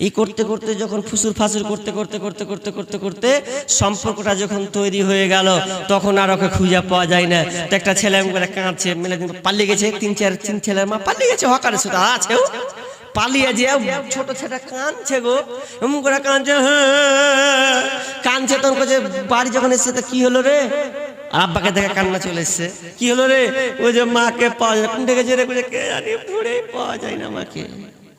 A: এই করতে করতে যখন ফুসুর ফাসুর করতে করতে করতে করতে করতে করতে সম্পর্কটা যখন তৈরি হয়ে গেল, তখন আর ওকে খুঁজে পাওয়া যায় না। তো একটা ছেলে করে কাঁদছে, মেলে পালিয়ে গেছে, 3 ছেলের মা পালিয়ে গেছে, হকারের সাথে আছেও পালিয়ে যে ছোট ছেলেটা কাঁদছে গো, এমন করে কাঁদছে, হ্যাঁ কাঁদছে। তখন কাছে বাড়ি যখন এসছে তো কি হলো রে, আব্বাকে দেখে কান্না চলে এসছে। কি হলো রে? ওই যে মাকে পাওয়া যায়, কুন্ডে গেছে রে, কে জানি ঢুঁড়ে পাওয়া যায় না মাকে,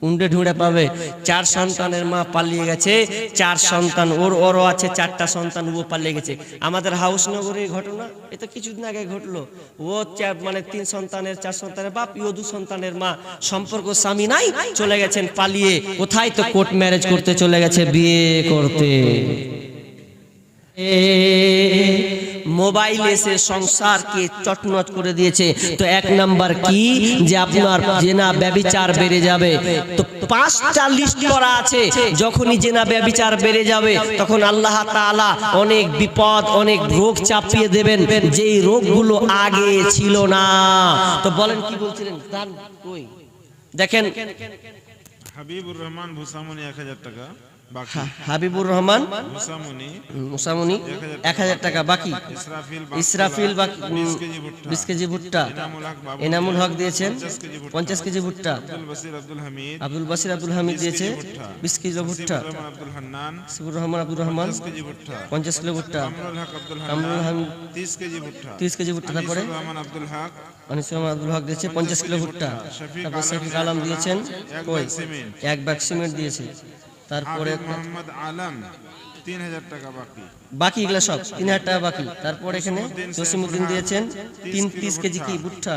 A: কুন্ডে ঢুঁড়ে পাবে। 4 সন্তানের মা পালিয়ে গেছে, 4 সন্তান ওরও আছে, 4টা সন্তান ও পালিয়ে গেছে। আমাদের হাউসনগরের ঘটনা এটা কিছুদিন আগে ঘটলো। ও মানে 3 সন্তানের 4 সন্তানের বাপ, ও 2 সন্তানের মা, সম্পর্ক স্বামী নাই, চলে গেছেন পালিয়ে কোথায়, তো কোর্ট ম্যারেজ করতে চলে গেছে, বিয়ে করতে। মোবাইল এসে সংসারকে চটনট করে দিয়েছে। তো 1 নাম্বার কি, যে আপনার জেনা ব্যভিচার বেড়ে যাবে। তো 5টা লিস্ট করা আছে, যখনই জেনা ব্যভিচার বেড়ে যাবে তখন আল্লাহ তাআলা অনেক বিপদ, অনেক রোগ চাপিয়ে দেবেন, যেই রোগগুলো আগে ছিল না। তো বলেন কি বলছিলেন? কই দেখেন,
B: হাবিবুর রহমান ভুসামনি 1000 টাকা বাকি,
A: হাবিবুর রহমান
B: মুসামনি
A: 1000 টাকা বাকি, ইসরাফিল বাকি 20 কেজি ভুট্টা, এনামুল হক দিয়েছেন 50 কেজি ভুট্টা, আব্দুল বাসির আব্দুল হামিদ দিয়েছে 20 কিলো ভুট্টা, সিবুর রহমান আব্দুর রহমান 50 কিলো ভুট্টা, আমরুল হামিদ 30 কেজি ভুট্টা, তারপরে আনিসুর রহমান আব্দুল হক দিয়েছে 50 কিলো ভুট্টা, তারপর শফিক আলম দিয়েছেন 1 ব্যাগ সিমেন্ট দিয়েছে, তারপরে মোহাম্মদ আলম 3000 টাকা বাকি, বাকি এগুলা সব 3000 টাকা বাকি। তারপর এখানে জসিমউদ্দিন দিয়েছেন 30 কেজি কি ভুট্টা,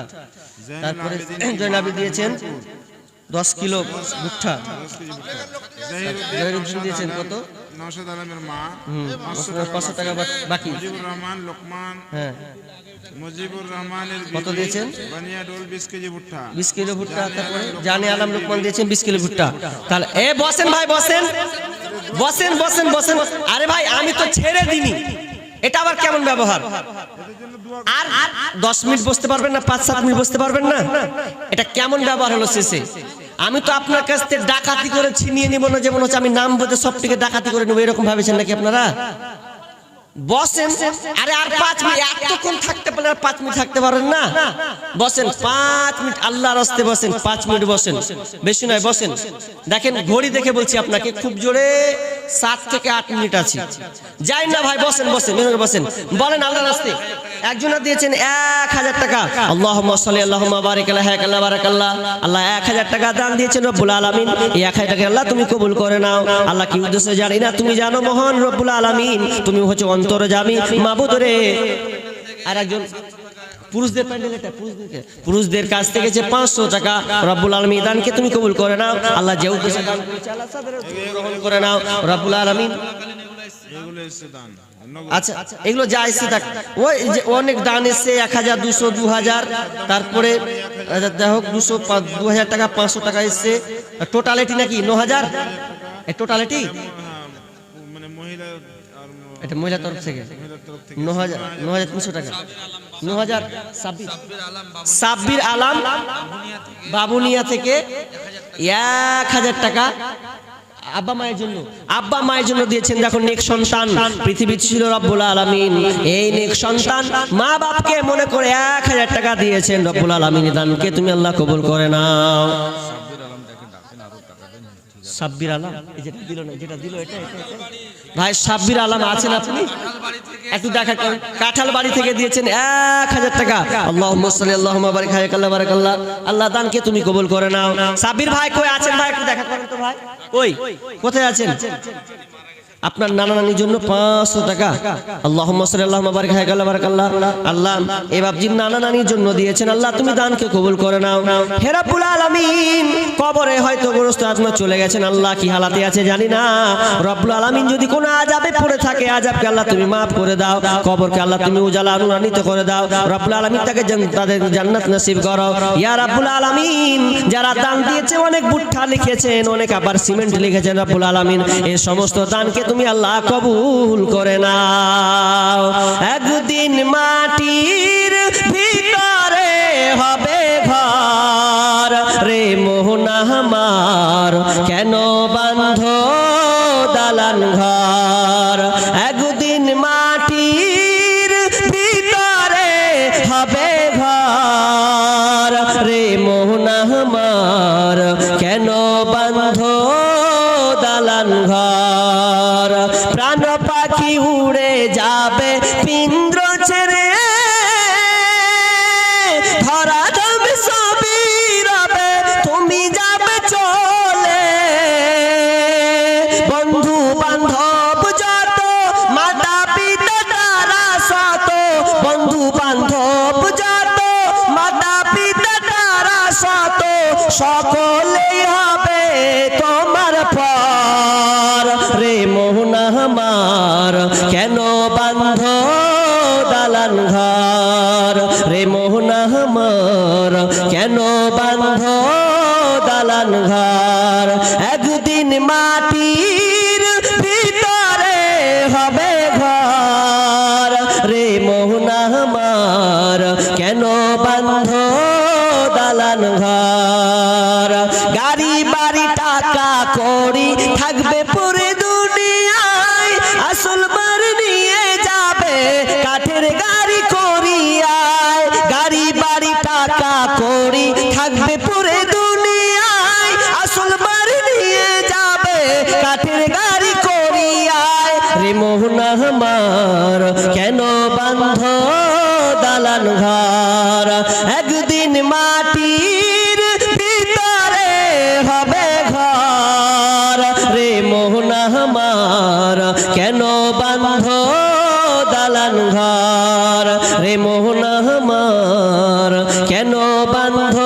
A: তারপরে জয়নাবি দিয়েছেন 10 কিলো ভুট্টা, জহিরুদ্দিন দিয়েছেন কত, নওশাদ আলমের মা 500 টাকা বাকি, মুজিবুর রহমান লোকমান, হ্যাঁ মুজিবুর রহমানের কত দিয়েছেন, বানিয়াডোল 20 কেজি ভুট্টা, 20 কিলো ভুট্টা, তারপরে জানে আলম লোকমান দিয়েছেন 20 কিলো ভুট্টা। তাহলে বসেন ভাই, বসেন বসেন বসেন বসেন। আরে ভাই আমি তো ছেড়ে দিনি, এটা আবার কেমন ব্যবহার? আর 10 মিনিট বসতে পারবেন না, 5-7 মিনিট বসতে পারবেন না, এটা কেমন ব্যবহার হলো শেষে? আমি তো আপনার কাছ থেকে ডাকাতি করে ছিনিয়ে নিব না, যেমন হচ্ছে আমি নাম বলতে সবটিকে ডাকাতি করে নেবো, এরকম ভাবেছেন নাকি আপনারা? বসেন। আরে আর 5 মিনিট এতক্ষণ থাকতে পারলে আর 5 মিনিট থাকতে পারেন না? বসেন 5 মিনিট, আল্লাহর রাস্তে বসেন, 5 মিনিট বসেন, বেশি নয় বসেন। দেখেন ঘড়ি দেখে বলছি আপনাকে, খুব জোরে 7 থেকে 8 মিনিট আছে, যাই না ভাই, বসেন বসেন বসেন। বলেন আল্লাহর রাস্তে। একজনা দিয়েছেন 1000 টাকা, আল্লাহুম্মা সাল্লি আল্লাহুম্মা বারিক আলা হায়াকাল্লাহ বারাকাল্লাহ, আল্লাহ 1000 টাকা দান দিয়েছেন রব্বুল আলামিন। এই 1000 টাকা আল্লাহ তুমি কবুল করে নাও। আল্লাহ কি উদ্দেশ্যে জানি না, তুমি জানো মহান রব্বুল আলামিন, তুমি হচ্ছে অন্তর্যামী মাবুদ রে। আর একজন পুরুষদের প্যান্ডেল, এটা পুরুষদের কাছ থেকে যে 500 টাকা রব্বুল আলামিন দানকে তুমি কবুল করে নাও। আল্লাহ যে উদ্দেশ্যে দান করেছে আল্লাহ তাদের গ্রহণ করে নাও রব্বুল আলামিন। আচ্ছা এগুলো যা এসে থাক, ওই যে অনেক দান এসছে 1000 200 2000, তারপরে যাই হোক 200 2000 টাকা 500 টাকা এসছে, টোটালিটি নাকি 9000, টোটালিটি মানে মহিলা, এটা মহিলা তরফ থেকে 9300 টাকা, 9000 সাব্বির আলম বাবুনিয়া থেকে 1000 টাকা আব্বা মায়ের জন্য, আব্বা মায়ের জন্য দিয়েছেন। দেখো নেক সন্তান পৃথিবী ছিল রব্বুল আলামিন, এই নেক সন্তান মা বাপকে মনে করে 1000 টাকা দিয়েছেন রব্বুল আলামিন। দানকে তুমি আল্লাহ কবুল করে নাও। সাব্বির আলম এই যেটা দিল না, যেটা দিল এটা ভাই সাব্বির আলম আছেন আপনি? একটু দেখা করেন। কাঁঠাল বাড়ি থেকে দিয়েছেন 1000 টাকা। আল্লাহুম্মা সাল্লি আল্লাহুম্মা বারিক হায়াকাল্লাহ বারাকাল্লাহ। আল্লাহ দানকে তুমি কবুল করে নাও। সাব্বির ভাই কই আছেন ভাই? একটু দেখা করেন তো ভাই। ওই কোথায় আছেন? আপনার নানা নানির জন্য 500 টাকা। আল্লাহুম্মা সাল্লি আল্লাহুম্মা বারিক হায়াকাল্লাহ বারাকাল্লাহ। আল্লাহ এই বাপজির নানা নানির জন্য দিয়েছেন, আল্লাহ তুমি দানকে কবুল করে নাও। হে রব্বুল আলামিন, কবরে হয়তো গ্রস্ত আত্মা চলে গেছেন, আল্লাহ কি হালাতে আছে জানি না। রব্বুল আলামিন যদি কোনো আযাবে পড়ে থাকে, আযাবকে আল্লাহ তুমি maaf করে দাও, কবরকে আল্লাহ তুমি উজালা আলোকিত করে দাও। রব্বুল আলামিন তাদের জান্নাত নসিব করো ইয়া রব্বুল আলামিন। যারা দান দিয়েছে, অনেক বুট্টা লিখেছেন, অনেক আবার সিমেন্ট লিখেছেন, রব্বুল আলামিন এই সমস্ত দানকে তুমি আল্লাহ কবুল করে নাও। একদিন মাটির ভিতরে হবে ঘর, রে মোহনা আমার কেন বাঁধ দালান ঘর। একদিন মাটির ভিতরে হবে ঘর, রে মোহনা আমার কেন বাঁধ দালান ঘর। প্রাণ পাখি উড়ে যাবে পিন্দ্র ছেড়ে, ধরা যাবে সবই রবে, তুমি যাবে চলে। বন্ধু বান্ধব যত, মাতা পিতা তারা শত, বন্ধু বান্ধব যত, মাতা পিতা তারা শত, সকলেই হবে তোমার পর। রে মোহনা আমার কেন বাঁধ দালান ঘর, রে মোহনা আমার কেন বাঁধ দালান ঘর। একদিন মাটির ভিতরে হবে ঘর, রে মোহনা আমার কেন বাঁধ দালান ঘর। গাড়ি বাড়ি টাকা করি থাকবে পুরে দুনিয়ায়, আসল বার নিয়ে যাবে কাঠের গাড়ি করিয়ায়। গাড়ি বাড়ি টাকা করি থাকবে পুরে দুনিয়ায়, আসল বার নিয়ে যাবে কাঠের গাড়ি করিয়ায়। রে মোহনা আমার কেন বাঁধ দালান ঘর। একদিন মাটির ভিতরে হবে ঘর, রে মোহনা আমার কেন বাঁধ দালান ঘর। রে মোহনা আমার কেন বাঁধ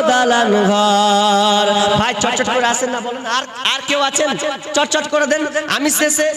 A: দালান ঘর। ভাই চটচট করে আসেন না, বলেন আর কেউ আছেন? চটচট করে দেন। আমি শেষে